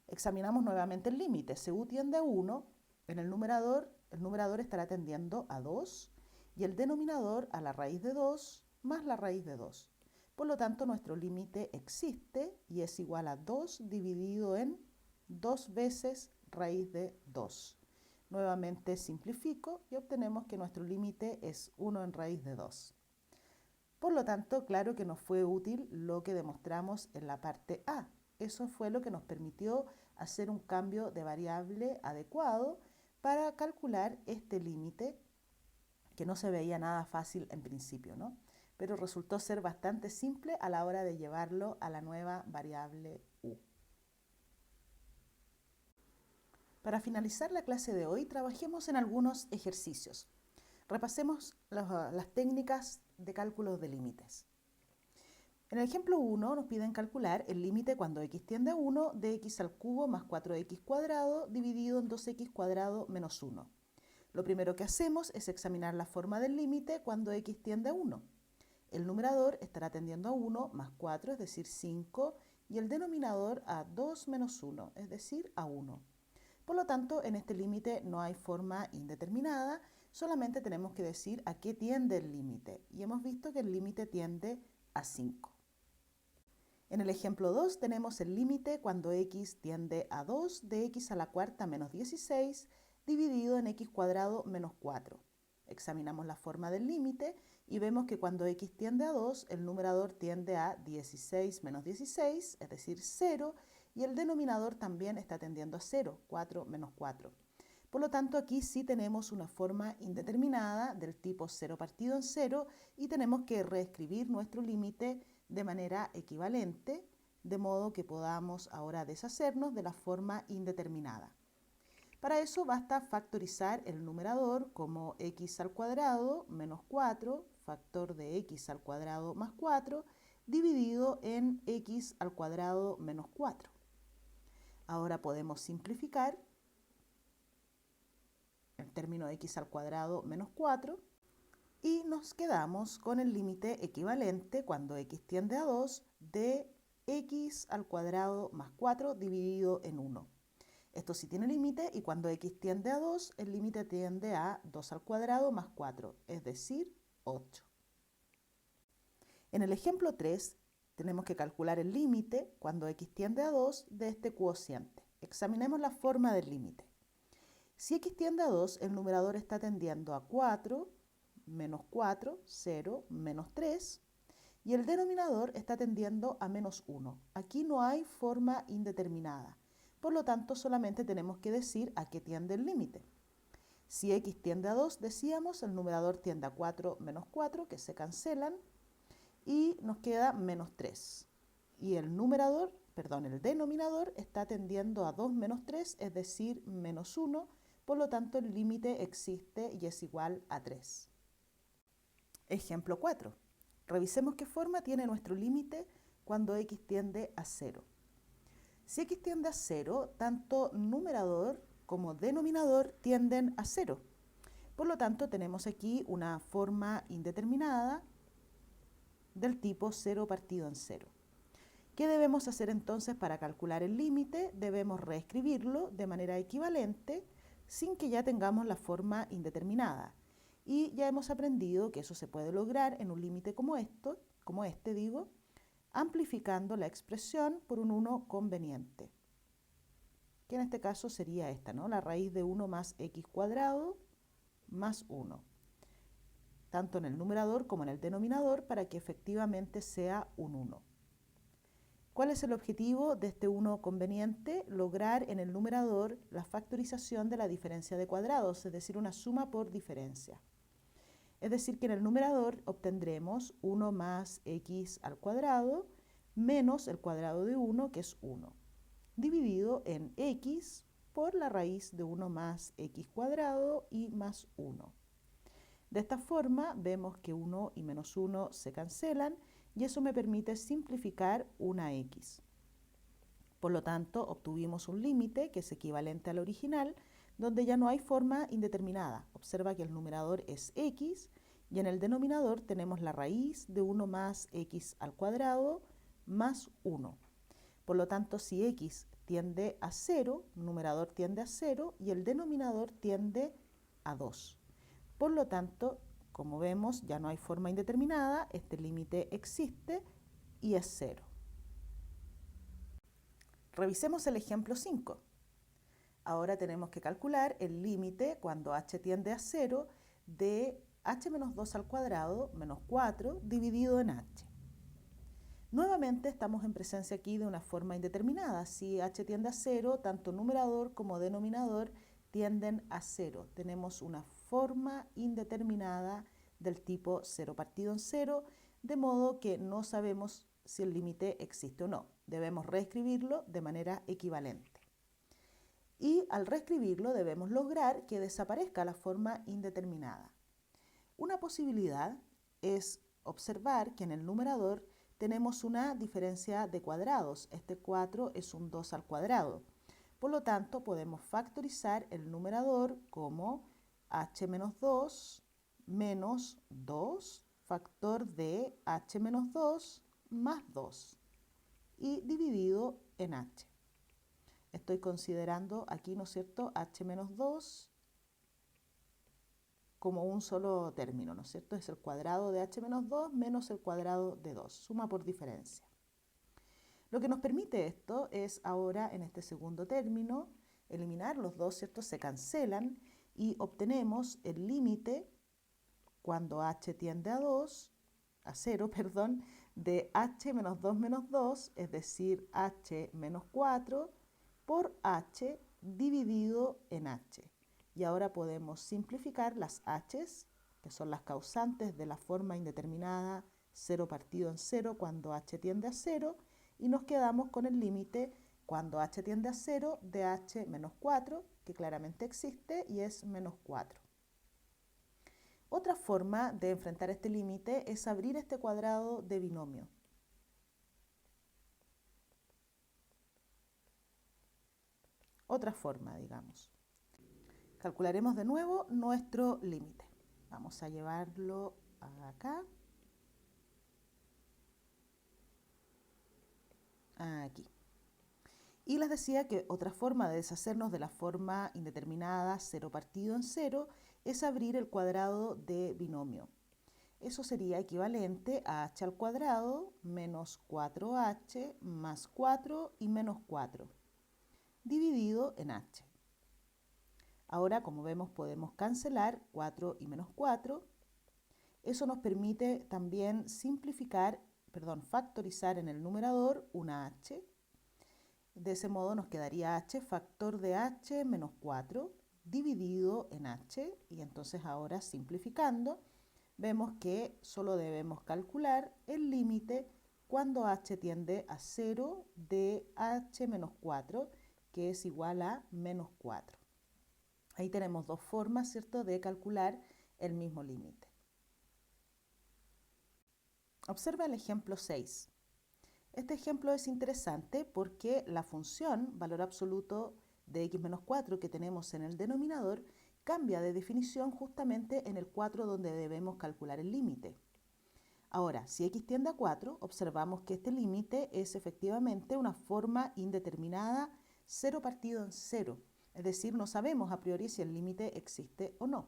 Examinamos nuevamente el límite. Si u tiende a 1, en el numerador estará tendiendo a 2 y el denominador a la raíz de 2 más la raíz de 2. Por lo tanto, nuestro límite existe y es igual a 2 dividido en 2 veces raíz de 2. Nuevamente simplifico y obtenemos que nuestro límite es 1 en raíz de 2. Por lo tanto, claro que nos fue útil lo que demostramos en la parte A. Eso fue lo que nos permitió hacer un cambio de variable adecuado para calcular este límite que no se veía nada fácil en principio, ¿no? Pero resultó ser bastante simple a la hora de llevarlo a la nueva variable u. Para finalizar la clase de hoy, trabajemos en algunos ejercicios. Repasemos las técnicas de cálculo de límites. En el ejemplo 1 nos piden calcular el límite cuando x tiende a 1 de x al cubo más 4x cuadrado dividido en 2x cuadrado menos 1. Lo primero que hacemos es examinar la forma del límite cuando x tiende a 1. El numerador estará tendiendo a 1 más 4, es decir, 5, y el denominador a 2 menos 1, es decir, a 1. Por lo tanto, en este límite no hay forma indeterminada, solamente tenemos que decir a qué tiende el límite, y hemos visto que el límite tiende a 5. En el ejemplo 2 tenemos el límite cuando x tiende a 2 de x a la cuarta menos 16 dividido en x cuadrado menos 4. Examinamos la forma del límite y vemos que cuando x tiende a 2, el numerador tiende a 16 menos 16, es decir, 0, y el denominador también está tendiendo a 0, 4 menos 4. Por lo tanto, aquí sí tenemos una forma indeterminada del tipo 0 partido en 0 y tenemos que reescribir nuestro límite de manera equivalente, de modo que podamos ahora deshacernos de la forma indeterminada. Para eso basta factorizar el numerador como x al cuadrado menos 4, factor de x al cuadrado más 4, dividido en x al cuadrado menos 4. Ahora podemos simplificar el término x al cuadrado menos 4 y nos quedamos con el límite equivalente cuando x tiende a 2 de x al cuadrado más 4 dividido en 1. Esto sí tiene límite y cuando x tiende a 2, el límite tiende a 2 al cuadrado más 4, es decir, 8. En el ejemplo 3, tenemos que calcular el límite cuando x tiende a 2 de este cociente. Examinemos la forma del límite. Si x tiende a 2, el numerador está tendiendo a 4, menos 4, 0, menos 3, y el denominador está tendiendo a menos 1. Aquí no hay forma indeterminada. Por lo tanto, solamente tenemos que decir a qué tiende el límite. Si x tiende a 2, decíamos, el numerador tiende a 4 menos 4, que se cancelan, y nos queda menos 3. Y el denominador está tendiendo a 2 menos 3, es decir, menos 1, por lo tanto el límite existe y es igual a 3. Ejemplo 4. Revisemos qué forma tiene nuestro límite cuando x tiende a 0. Si x tiende a 0, tanto numerador como denominador tienden a 0. Por lo tanto, tenemos aquí una forma indeterminada del tipo 0 partido en 0. ¿Qué debemos hacer entonces para calcular el límite? Debemos reescribirlo de manera equivalente sin que ya tengamos la forma indeterminada. Y ya hemos aprendido que eso se puede lograr en un límite como este, amplificando la expresión por un 1 conveniente, que en este caso sería esta, ¿no? La raíz de 1 más x cuadrado más 1, tanto en el numerador como en el denominador, para que efectivamente sea un 1. ¿Cuál es el objetivo de este 1 conveniente? Lograr en el numerador la factorización de la diferencia de cuadrados, es decir, una suma por diferencia. Es decir, que en el numerador obtendremos 1 más x al cuadrado menos el cuadrado de 1, que es 1, dividido en x por la raíz de 1 más x cuadrado y más 1. De esta forma vemos que 1 y menos 1 se cancelan y eso me permite simplificar una x. Por lo tanto, obtuvimos un límite que es equivalente al original, donde ya no hay forma indeterminada. Observa que el numerador es x y en el denominador tenemos la raíz de 1 más x al cuadrado más 1. Por lo tanto, si x tiende a 0, el numerador tiende a 0 y el denominador tiende a 2. Por lo tanto, como vemos, ya no hay forma indeterminada, este límite existe y es 0. Revisemos el ejemplo 5. Ahora tenemos que calcular el límite cuando h tiende a 0 de h menos 2 al cuadrado menos 4 dividido en h. Nuevamente estamos en presencia aquí de una forma indeterminada. Si h tiende a 0, tanto numerador como denominador tienden a 0. Tenemos una forma indeterminada del tipo 0 partido en 0, de modo que no sabemos si el límite existe o no. Debemos reescribirlo de manera equivalente. Y al reescribirlo debemos lograr que desaparezca la forma indeterminada. Una posibilidad es observar que en el numerador tenemos una diferencia de cuadrados. Este 4 es un 2 al cuadrado. Por lo tanto, podemos factorizar el numerador como h menos 2 menos 2, factor de h menos 2 más 2, y dividido en h. Estoy considerando aquí, ¿no es cierto?, h menos 2 como un solo término, ¿no es cierto? Es el cuadrado de h menos 2 menos el cuadrado de 2, suma por diferencia. Lo que nos permite esto es ahora, en este segundo término, eliminar los dos, ¿cierto? Se cancelan y obtenemos el límite cuando h tiende a 0, de h menos 2, es decir, h menos 4 por h dividido en h. Y ahora podemos simplificar las h's, que son las causantes de la forma indeterminada 0 partido en 0 cuando h tiende a 0, y nos quedamos con el límite cuando h tiende a 0 de h menos 4, que claramente existe y es menos 4. Otra forma de enfrentar este límite es abrir este cuadrado de binomio. Otra forma, digamos. Calcularemos de nuevo nuestro límite. Vamos a llevarlo acá. Aquí. Y les decía que otra forma de deshacernos de la forma indeterminada 0 partido en 0 es abrir el cuadrado de binomio. Eso sería equivalente a h al cuadrado menos 4h más 4 y menos 4, dividido en h. Ahora, como vemos, podemos cancelar 4 y menos 4. Eso nos permite también factorizar en el numerador una h. De ese modo nos quedaría h factor de h menos 4 dividido en h. Y entonces ahora, simplificando, vemos que solo debemos calcular el límite cuando h tiende a 0 de h menos 4, que es igual a menos 4. Ahí tenemos dos formas, ¿cierto?, de calcular el mismo límite. Observa el ejemplo 6. Este ejemplo es interesante porque la función valor absoluto de x menos 4 que tenemos en el denominador cambia de definición justamente en el 4 donde debemos calcular el límite. Ahora, si x tiende a 4, observamos que este límite es efectivamente una forma indeterminada 0 partido en 0. Es decir, no sabemos a priori si el límite existe o no.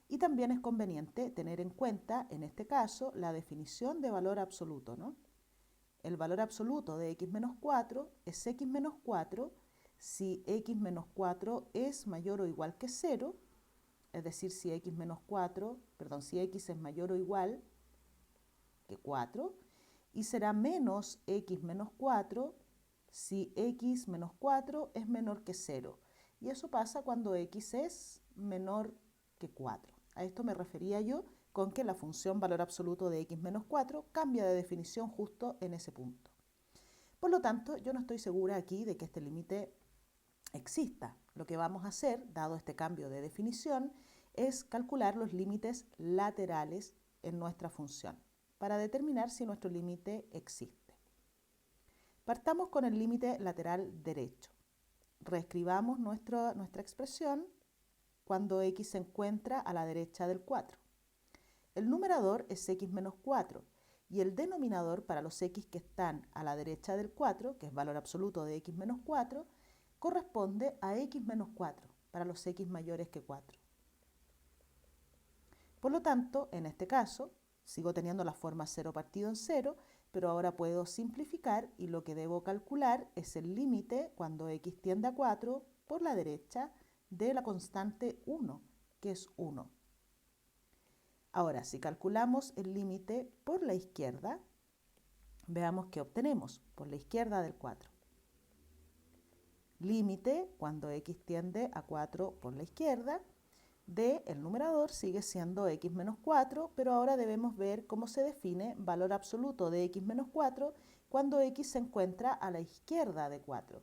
Y también es conveniente tener en cuenta, en este caso, la definición de valor absoluto, ¿no? El valor absoluto de x menos 4 es x menos 4 si x menos 4 es mayor o igual que 0, es decir, si x es mayor o igual que 4, y será menos x menos 4 si x menos 4 es menor que 0. Y eso pasa cuando x es menor que 4. A esto me refería yo con que la función valor absoluto de x menos 4 cambia de definición justo en ese punto. Por lo tanto, yo no estoy segura aquí de que este límite exista. Lo que vamos a hacer, dado este cambio de definición, es calcular los límites laterales en nuestra función para determinar si nuestro límite existe. Partamos con el límite lateral derecho. Reescribamos nuestra expresión cuando x se encuentra a la derecha del 4. El numerador es x menos 4 y el denominador para los x que están a la derecha del 4, que es valor absoluto de x menos 4, corresponde a x menos 4 para los x mayores que 4. Por lo tanto, en este caso, sigo teniendo la forma 0 partido en 0, pero ahora puedo simplificar y lo que debo calcular es el límite cuando x tiende a 4 por la derecha de la constante 1, que es 1. Ahora, si calculamos el límite por la izquierda, veamos qué obtenemos por la izquierda del 4. Límite cuando x tiende a 4 por la izquierda de el numerador sigue siendo x menos 4, pero ahora debemos ver cómo se define valor absoluto de x menos 4 cuando x se encuentra a la izquierda de 4.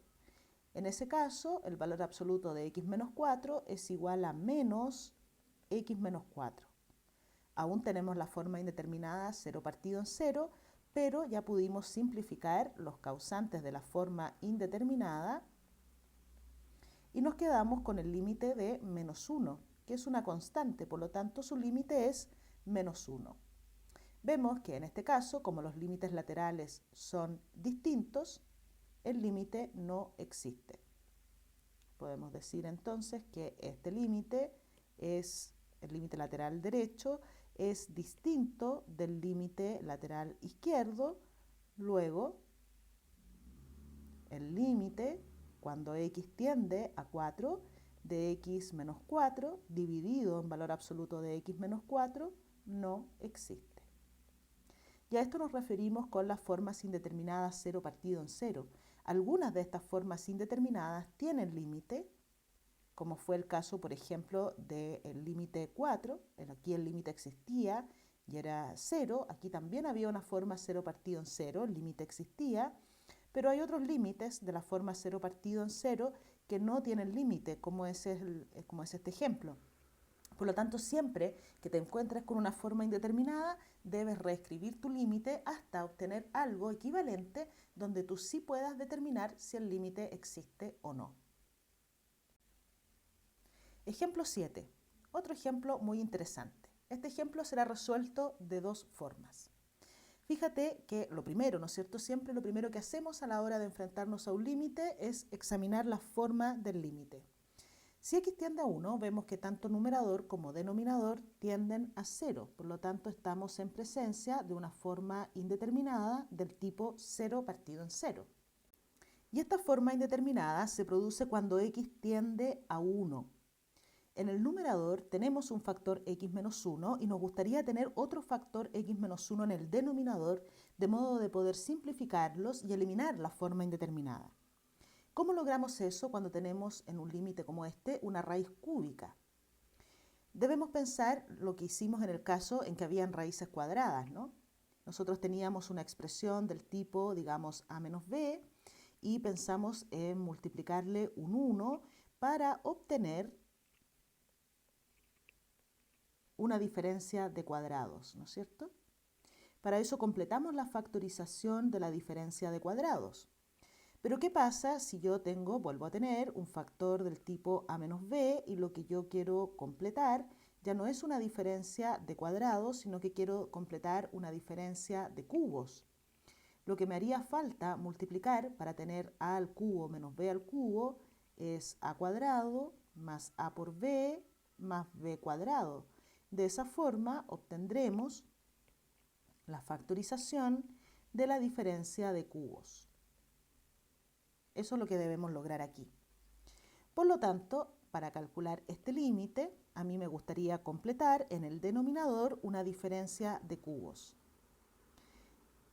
En ese caso, el valor absoluto de x menos 4 es igual a menos x menos 4. Aún tenemos la forma indeterminada 0 partido en 0, pero ya pudimos simplificar los causantes de la forma indeterminada y nos quedamos con el límite de menos 1, que es una constante, por lo tanto su límite es menos 1. Vemos que en este caso, como los límites laterales son distintos, el límite no existe. Podemos decir entonces que este límite es el límite lateral derecho, es distinto del límite lateral izquierdo. Luego, el límite cuando x tiende a 4 de x menos 4 dividido en valor absoluto de x menos 4 no existe. Y a esto nos referimos con las formas indeterminadas 0 partido en 0. Algunas de estas formas indeterminadas tienen límite, como fue el caso, por ejemplo, del límite 4. Aquí el límite existía y era 0. Aquí también había una forma 0 partido en 0, el límite existía. Pero hay otros límites de la forma 0 partido en 0 que no tienen límite, como es este ejemplo. Por lo tanto, siempre que te encuentres con una forma indeterminada, debes reescribir tu límite hasta obtener algo equivalente donde tú sí puedas determinar si el límite existe o no. Ejemplo 7. Otro ejemplo muy interesante. Este ejemplo será resuelto de dos formas. Fíjate que lo primero, ¿no es cierto? Siempre lo primero que hacemos a la hora de enfrentarnos a un límite es examinar la forma del límite. Si x tiende a 1, vemos que tanto numerador como denominador tienden a 0. Por lo tanto, estamos en presencia de una forma indeterminada del tipo 0 partido en 0. Y esta forma indeterminada se produce cuando x tiende a 1. En el numerador tenemos un factor x menos 1 y nos gustaría tener otro factor x menos 1 en el denominador, de modo de poder simplificarlos y eliminar la forma indeterminada. ¿Cómo logramos eso cuando tenemos en un límite como este una raíz cúbica? Debemos pensar lo que hicimos en el caso en que habían raíces cuadradas, ¿no? Nosotros teníamos una expresión del tipo, digamos, a menos b, y pensamos en multiplicarle un 1 para obtener una diferencia de cuadrados, ¿no es cierto? Para eso completamos la factorización de la diferencia de cuadrados. Pero ¿qué pasa si yo vuelvo a tener un factor del tipo a menos b y lo que yo quiero completar ya no es una diferencia de cuadrados, sino que quiero completar una diferencia de cubos? Lo que me haría falta multiplicar para tener a al cubo menos b al cubo es a cuadrado más a por b más b cuadrado. De esa forma obtendremos la factorización de la diferencia de cubos. Eso es lo que debemos lograr aquí. Por lo tanto, para calcular este límite, a mí me gustaría completar en el denominador una diferencia de cubos.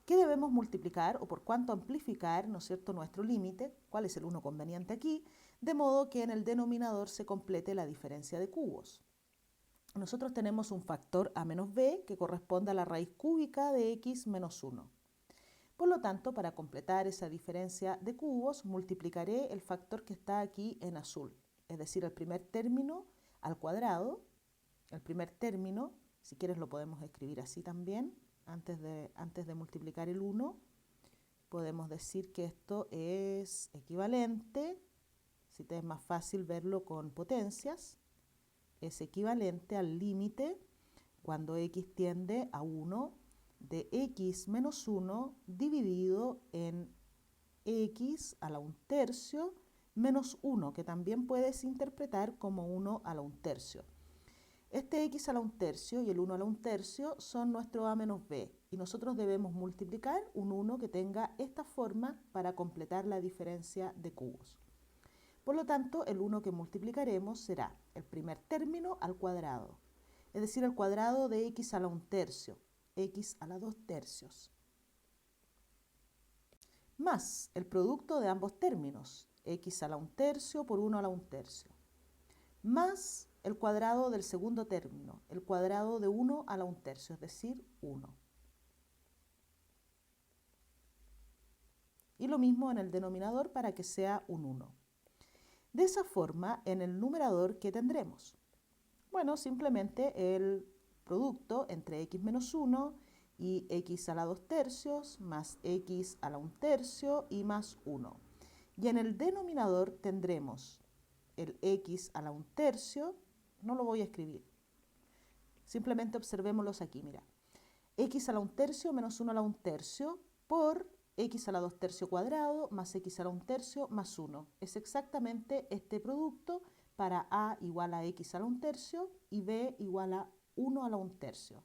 ¿Qué debemos multiplicar o por cuánto amplificar, ¿no es cierto?, nuestro límite? ¿Cuál es el 1 conveniente aquí? De modo que en el denominador se complete la diferencia de cubos. Nosotros tenemos un factor a menos b que corresponde a la raíz cúbica de x menos 1. Por lo tanto, para completar esa diferencia de cubos, multiplicaré el factor que está aquí en azul, es decir, el primer término al cuadrado. El primer término, si quieres lo podemos escribir así también, antes de multiplicar el 1, podemos decir que esto es equivalente, si te es más fácil verlo con potencias, es equivalente al límite cuando x tiende a 1 de x menos 1 dividido en x a la 1/3 menos 1, que también puedes interpretar como 1 a la 1/3. Este x a la 1/3 y el 1 a la 1/3 son nuestro a menos b, y nosotros debemos multiplicar un 1 que tenga esta forma para completar la diferencia de cubos. Por lo tanto, el 1 que multiplicaremos será el primer término al cuadrado, es decir, el cuadrado de x a la 1/3, x a la 2/3, más el producto de ambos términos, x a la 1/3 por 1 a la 1/3, más el cuadrado del segundo término, el cuadrado de 1 a la 1/3, es decir, 1. Y lo mismo en el denominador para que sea un 1. De esa forma, en el numerador, ¿qué tendremos? Bueno, simplemente el producto entre x menos 1 y x a la 2/3 más x a la 1/3 y más 1. Y en el denominador tendremos el x a la 1/3, no lo voy a escribir, simplemente observémoslos aquí, mira. X a la 1/3 menos 1 a la 1/3 por x a la 2/3 cuadrado más x a la 1/3 más 1. Es exactamente este producto para a igual a x a la 1/3 y b igual a 1 a la 1/3.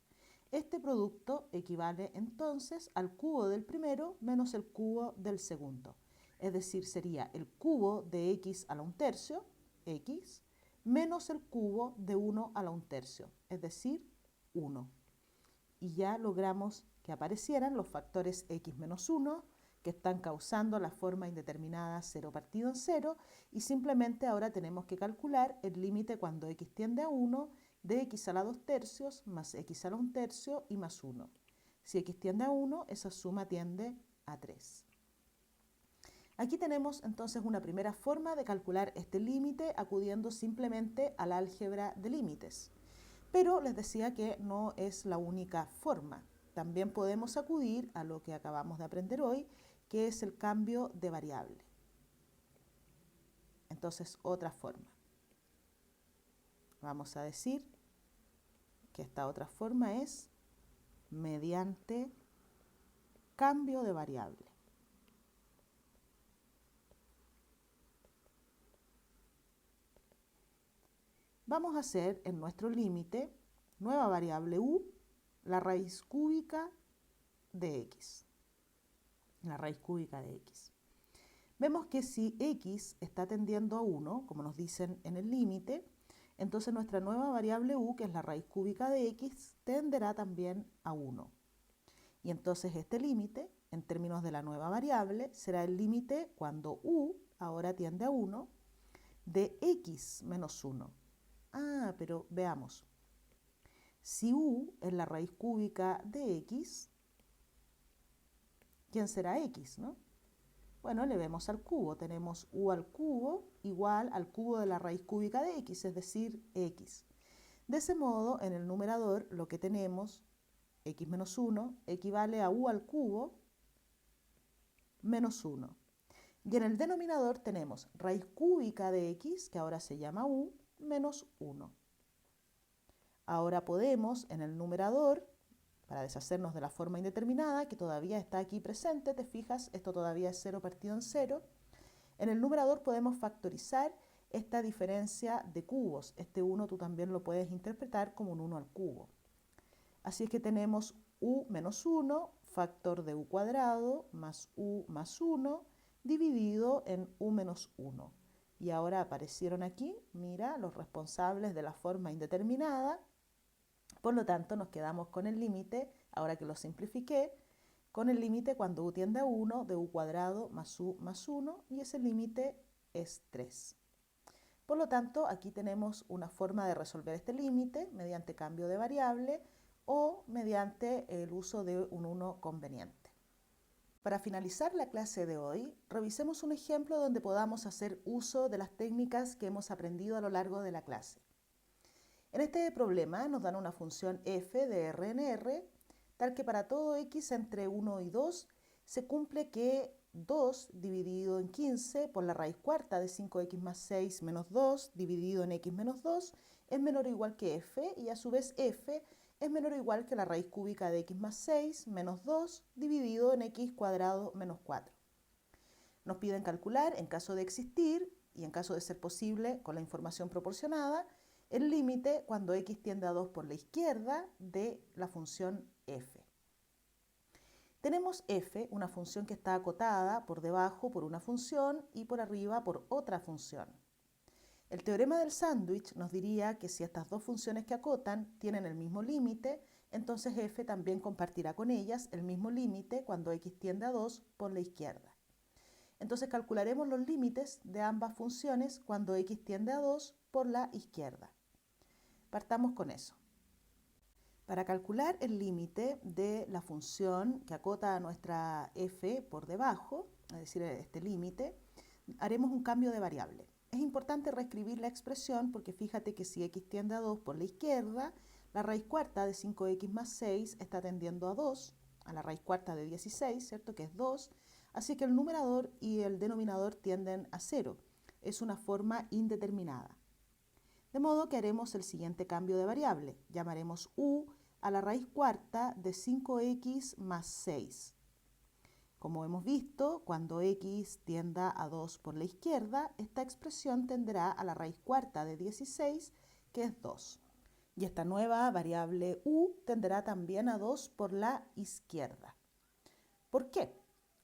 Este producto equivale entonces al cubo del primero menos el cubo del segundo. Es decir, sería el cubo de x a la 1/3, x, menos el cubo de 1 a la 1/3, es decir, 1. Y ya logramos que aparecieran los factores x menos 1 que están causando la forma indeterminada 0 partido en 0, y simplemente ahora tenemos que calcular el límite cuando x tiende a 1 de x a la 2/3 más x a la 1/3 y más 1. Si x tiende a 1, esa suma tiende a 3. Aquí tenemos entonces una primera forma de calcular este límite acudiendo simplemente al álgebra de límites. Pero les decía que no es la única forma. También podemos acudir a lo que acabamos de aprender hoy, que es el cambio de variable. Entonces, otra forma. Vamos a decir que esta otra forma es mediante cambio de variable. Vamos a hacer en nuestro límite, nueva variable u, la raíz cúbica de x. La raíz cúbica de x. Vemos que si x está tendiendo a 1, como nos dicen en el límite, entonces nuestra nueva variable u, que es la raíz cúbica de x, tenderá también a 1. Y entonces este límite, en términos de la nueva variable, será el límite cuando u ahora tiende a 1 de x menos 1. Pero veamos. Si u es la raíz cúbica de x, ¿quién será x, no? Bueno, le vemos al cubo. Tenemos u al cubo igual al cubo de la raíz cúbica de x, es decir, x. De ese modo, en el numerador lo que tenemos, x menos 1, equivale a u al cubo menos 1. Y en el denominador tenemos raíz cúbica de x, que ahora se llama u, menos 1. Ahora podemos, en el numerador, para deshacernos de la forma indeterminada, que todavía está aquí presente, te fijas, esto todavía es 0 partido en 0, en el numerador podemos factorizar esta diferencia de cubos. Este 1 tú también lo puedes interpretar como un 1 al cubo. Así es que tenemos u menos 1, factor de u cuadrado, más u más 1, dividido en u menos 1. Y ahora aparecieron aquí, mira, los responsables de la forma indeterminada. Por lo tanto, nos quedamos con el límite, ahora que lo simplifiqué, con el límite cuando u tiende a 1 de u cuadrado más u más 1, y ese límite es 3. Por lo tanto, aquí tenemos una forma de resolver este límite mediante cambio de variable o mediante el uso de un 1 conveniente. Para finalizar la clase de hoy, revisemos un ejemplo donde podamos hacer uso de las técnicas que hemos aprendido a lo largo de la clase. En este problema nos dan una función f de r en r, tal que para todo x entre 1 y 2 se cumple que 2 dividido en 15 por la raíz cuarta de 5x más 6 menos 2 dividido en x menos 2 es menor o igual que f, y a su vez f es menor o igual que la raíz cúbica de x más 6 menos 2 dividido en x cuadrado menos 4. Nos piden calcular, en caso de existir y en caso de ser posible con la información proporcionada, el límite cuando x tiende a 2 por la izquierda de la función f. Tenemos f, una función que está acotada por debajo por una función y por arriba por otra función. El teorema del sándwich nos diría que si estas dos funciones que acotan tienen el mismo límite, entonces f también compartirá con ellas el mismo límite cuando x tiende a 2 por la izquierda. Entonces calcularemos los límites de ambas funciones cuando x tiende a 2 por la izquierda. Partamos con eso. Para calcular el límite de la función que acota a nuestra f por debajo, es decir, este límite, haremos un cambio de variable. Es importante reescribir la expresión porque fíjate que si x tiende a 2 por la izquierda, la raíz cuarta de 5x más 6 está tendiendo a 2, a la raíz cuarta de 16, ¿cierto? Que es 2. Así que el numerador y el denominador tienden a 0. Es una forma indeterminada. De modo que haremos el siguiente cambio de variable. Llamaremos u a la raíz cuarta de 5x más 6. Como hemos visto, cuando x tienda a 2 por la izquierda, esta expresión tenderá a la raíz cuarta de 16, que es 2. Y esta nueva variable u tenderá también a 2 por la izquierda. ¿Por qué?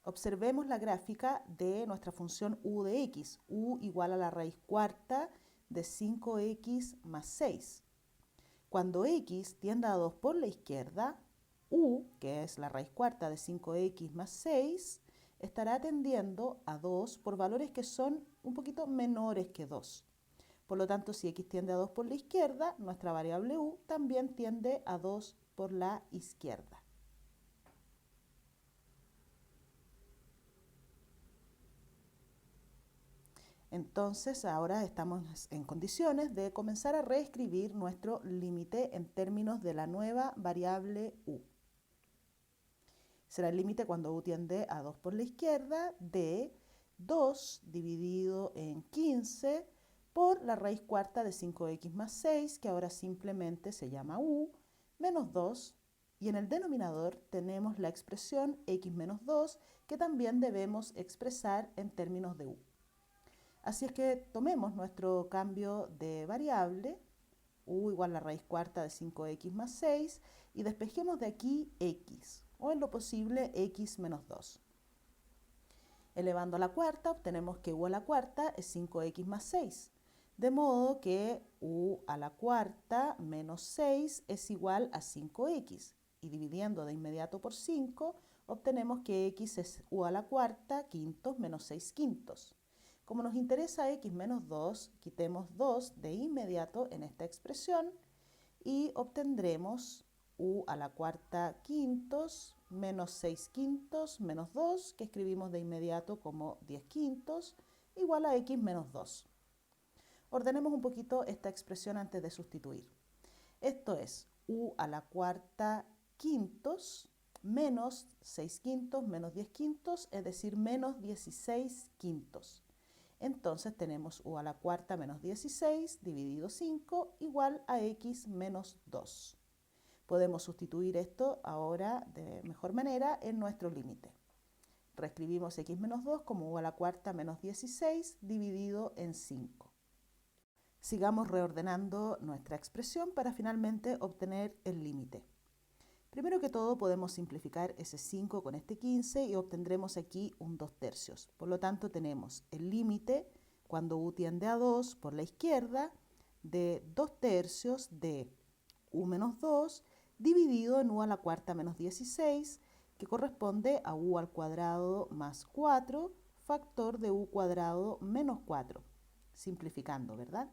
Observemos la gráfica de nuestra función u de x. U igual a la raíz cuarta de 5x más 6. Cuando x tienda a 2 por la izquierda, u, que es la raíz cuarta de 5x más 6, estará tendiendo a 2 por valores que son un poquito menores que 2. Por lo tanto, si x tiende a 2 por la izquierda, nuestra variable u también tiende a 2 por la izquierda. Entonces, ahora estamos en condiciones de comenzar a reescribir nuestro límite en términos de la nueva variable u. Será el límite cuando u tiende a 2 por la izquierda de 2 dividido en 15 por la raíz cuarta de 5x más 6, que ahora simplemente se llama u, menos 2, Y en el denominador tenemos la expresión x menos 2, que también debemos expresar en términos de u. Así es que tomemos nuestro cambio de variable, u igual a la raíz cuarta de 5x más 6, y despejemos de aquí x, o en lo posible x menos 2. Elevando a la cuarta, obtenemos que u a la cuarta es 5x más 6, de modo que u a la cuarta menos 6 es igual a 5x, y dividiendo de inmediato por 5, obtenemos que x es u a la cuarta quintos menos 6 quintos. Como nos interesa x menos 2, quitemos 2 de inmediato en esta expresión y obtendremos u a la cuarta quintos menos 6 quintos menos 2, que escribimos de inmediato como 10 quintos, igual a x menos 2. Ordenemos un poquito esta expresión antes de sustituir. Esto es u a la cuarta quintos menos 6 quintos menos 10 quintos, es decir, menos 16 quintos. Entonces tenemos u a la cuarta menos 16 dividido 5 igual a x menos 2. Podemos sustituir esto ahora de mejor manera en nuestro límite. Reescribimos x menos 2 como u a la cuarta menos 16 dividido en 5. Sigamos reordenando nuestra expresión para finalmente obtener el límite. Primero que todo podemos simplificar ese 5 con este 15 y obtendremos aquí un 2/3. Por lo tanto tenemos el límite cuando u tiende a 2 por la izquierda de 2/3 de u menos 2 dividido en u a la cuarta menos 16, que corresponde a u al cuadrado más 4 factor de u cuadrado menos 4. Simplificando, ¿verdad?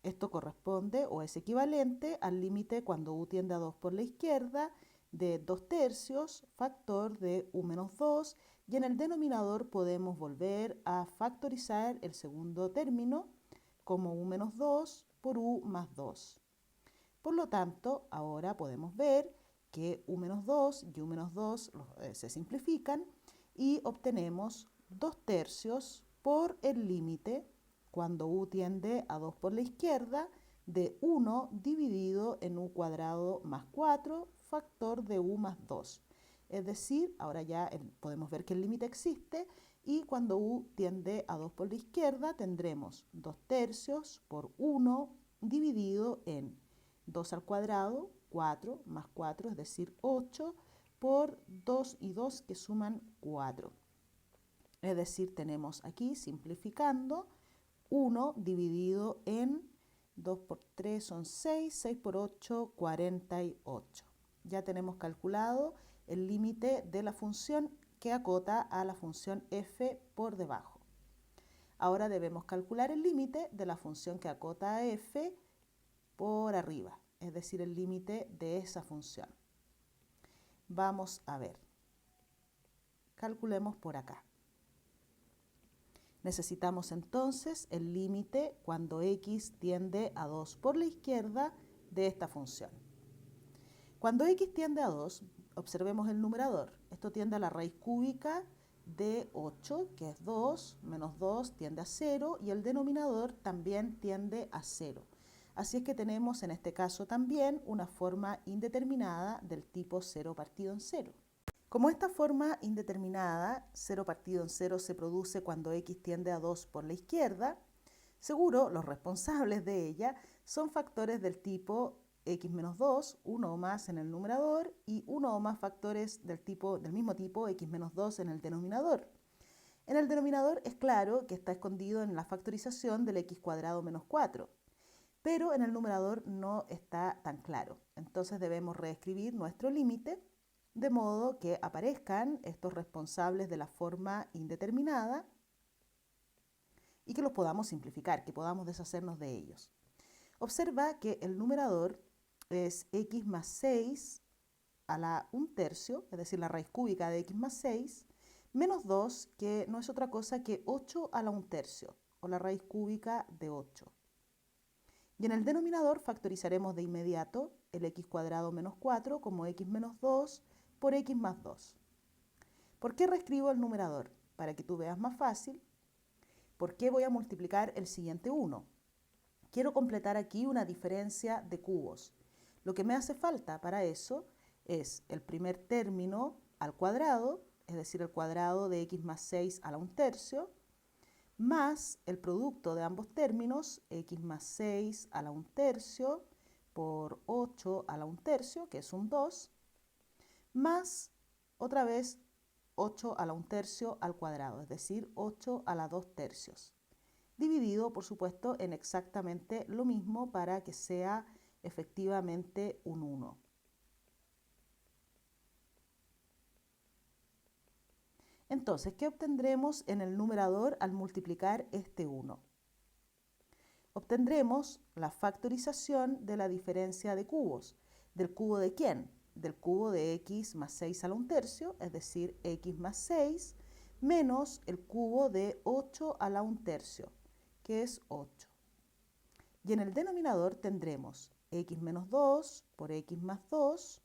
Esto corresponde o es equivalente al límite cuando u tiende a 2 por la izquierda de 2/3 factor de u menos 2, y en el denominador podemos volver a factorizar el segundo término como u menos 2 por u más 2. Por lo tanto, ahora podemos ver que u menos 2 y u menos 2 se simplifican y obtenemos 2/3 por el límite cuando u tiende a 2 por la izquierda de 1 dividido en u cuadrado más 4 factor de u más 2. Es decir, ahora ya podemos ver que el límite existe y cuando u tiende a 2 por la izquierda tendremos 2/3 por 1 dividido en 2 al cuadrado, 4 más 4, es decir, 8 por 2 y 2 que suman 4. Es decir, tenemos aquí, simplificando, 1 dividido en 2 por 3 son 6, 6 por 8, 48. Ya tenemos calculado el límite de la función que acota a la función f por debajo. Ahora debemos calcular el límite de la función que acota a f por arriba, es decir, el límite de esa función. Vamos a ver. Calculemos por acá. Necesitamos entonces el límite cuando x tiende a 2 por la izquierda de esta función. Cuando x tiende a 2, observemos el numerador. Esto tiende a la raíz cúbica de 8, que es 2, menos 2 tiende a 0, y el denominador también tiende a 0. Así es que tenemos en este caso también una forma indeterminada del tipo 0 partido en 0. Como esta forma indeterminada, 0 partido en 0, se produce cuando x tiende a 2 por la izquierda, seguro los responsables de ella son factores del tipo x menos 2, uno o más en el numerador, y uno o más factores del mismo tipo x menos 2 en el denominador. En el denominador es claro que está escondido en la factorización del x cuadrado menos 4, pero en el numerador no está tan claro. Entonces debemos reescribir nuestro límite de modo que aparezcan estos responsables de la forma indeterminada y que los podamos simplificar, que podamos deshacernos de ellos. Observa que el numerador es x más 6 a la 1/3, es decir, la raíz cúbica de x más 6, menos 2, que no es otra cosa que 8 a la 1/3, o la raíz cúbica de 8. Y en el denominador factorizaremos de inmediato el x cuadrado menos 4 como x menos 2 por x más 2. ¿Por qué reescribo el numerador? Para que tú veas más fácil. ¿Por qué voy a multiplicar el siguiente 1? Quiero completar aquí una diferencia de cubos. Lo que me hace falta para eso es el primer término al cuadrado, es decir, el cuadrado de x más 6 a la 1/3, más el producto de ambos términos, x más 6 a la 1/3 por 8 a la 1/3, que es un 2, más otra vez 8 a la 1/3 al cuadrado, es decir, 8 a la 2/3, dividido, por supuesto, en exactamente lo mismo para que sea efectivamente un 1. Entonces, ¿qué obtendremos en el numerador al multiplicar este 1? Obtendremos la factorización de la diferencia de cubos. ¿Del cubo de quién? Del cubo de x más 6 a la 1/3, es decir, x más 6, menos el cubo de 8 a la 1/3, que es 8. Y en el denominador tendremos x menos 2 por x más 2,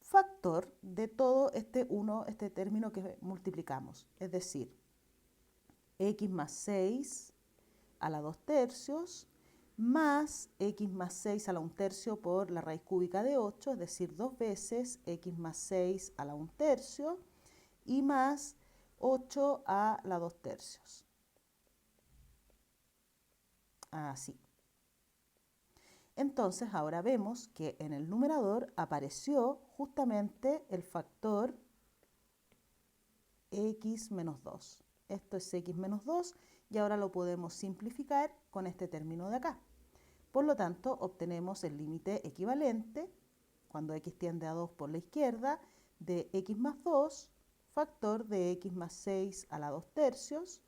factor de todo este término que multiplicamos, es decir, x más 6 a la 2/3 más x más 6 a la 1/3 por la raíz cúbica de 8, es decir, 2 veces x más 6 a la 1/3 y más 8 a la 2/3. Así. Entonces ahora vemos que en el numerador apareció justamente el factor x menos 2. Esto es x menos 2 y ahora lo podemos simplificar con este término de acá. Por lo tanto, obtenemos el límite equivalente, cuando x tiende a 2 por la izquierda, de x más 2, factor de x más 6 a la 2/3,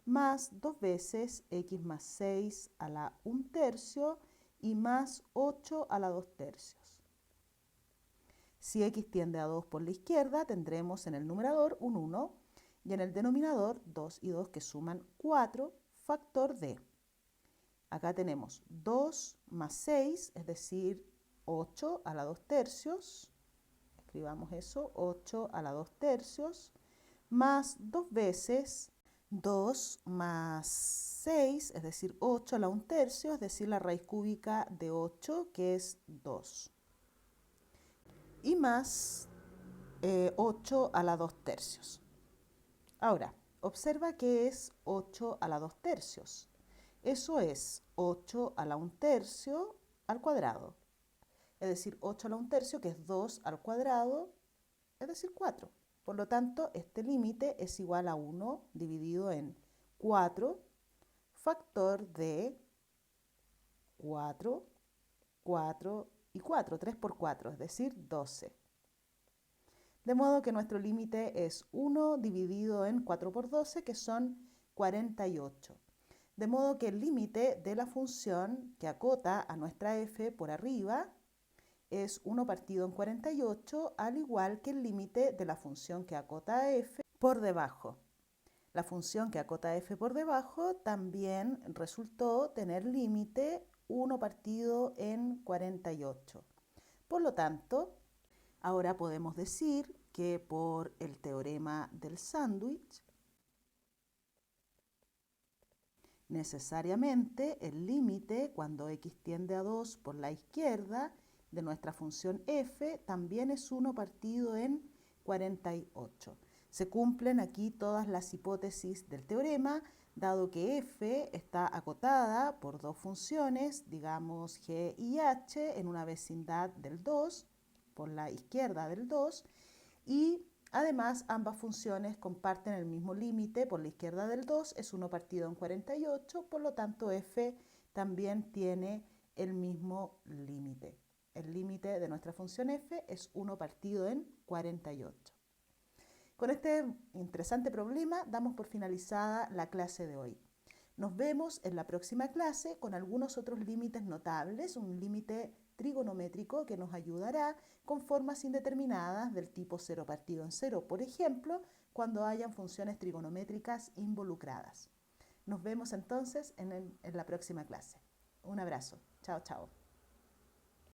más 2 veces x más 6 a la 1/3 y más 8 a la 2/3. Si x tiende a 2 por la izquierda, tendremos en el numerador un 1 y en el denominador 2 y 2 que suman 4, factor de. Acá tenemos 2 más 6, es decir, 8 a la 2/3. Escribamos eso, 8 a la 2/3, más 2 veces 2 más 6, es decir, 8 a la 1/3, es decir, la raíz cúbica de 8, que es 2. Y más 8 a la 2/3. Ahora, observa que es 8 a la 2/3. Eso es 8 a la 1/3 al cuadrado. Es decir, 8 a la 1/3, que es 2 al cuadrado, es decir, 4. Por lo tanto, este límite es igual a 1 dividido en 4, factor de 4, 4 y 4, 3 por 4, es decir, 12. De modo que nuestro límite es 1 dividido en 4 por 12, que son 48. De modo que el límite de la función que acota a nuestra f por arriba es 1 partido en 48, al igual que el límite de la función que acota a f por debajo. La función que acota a f por debajo también resultó tener límite 1 partido en 48. Por lo tanto, ahora podemos decir que por el teorema del sándwich, necesariamente el límite cuando x tiende a 2 por la izquierda de nuestra función f también es 1 partido en 48. Se cumplen aquí todas las hipótesis del teorema, dado que f está acotada por dos funciones, digamos g y h, en una vecindad del 2, por la izquierda del 2, y además ambas funciones comparten el mismo límite por la izquierda del 2, es 1 partido en 48, por lo tanto f también tiene el mismo límite. El límite de nuestra función f es 1 partido en 48. Con este interesante problema damos por finalizada la clase de hoy. Nos vemos en la próxima clase con algunos otros límites notables, un límite trigonométrico que nos ayudará con formas indeterminadas del tipo 0 partido en 0, por ejemplo, cuando hayan funciones trigonométricas involucradas. Nos vemos entonces en la próxima clase. Un abrazo. Chao, chao.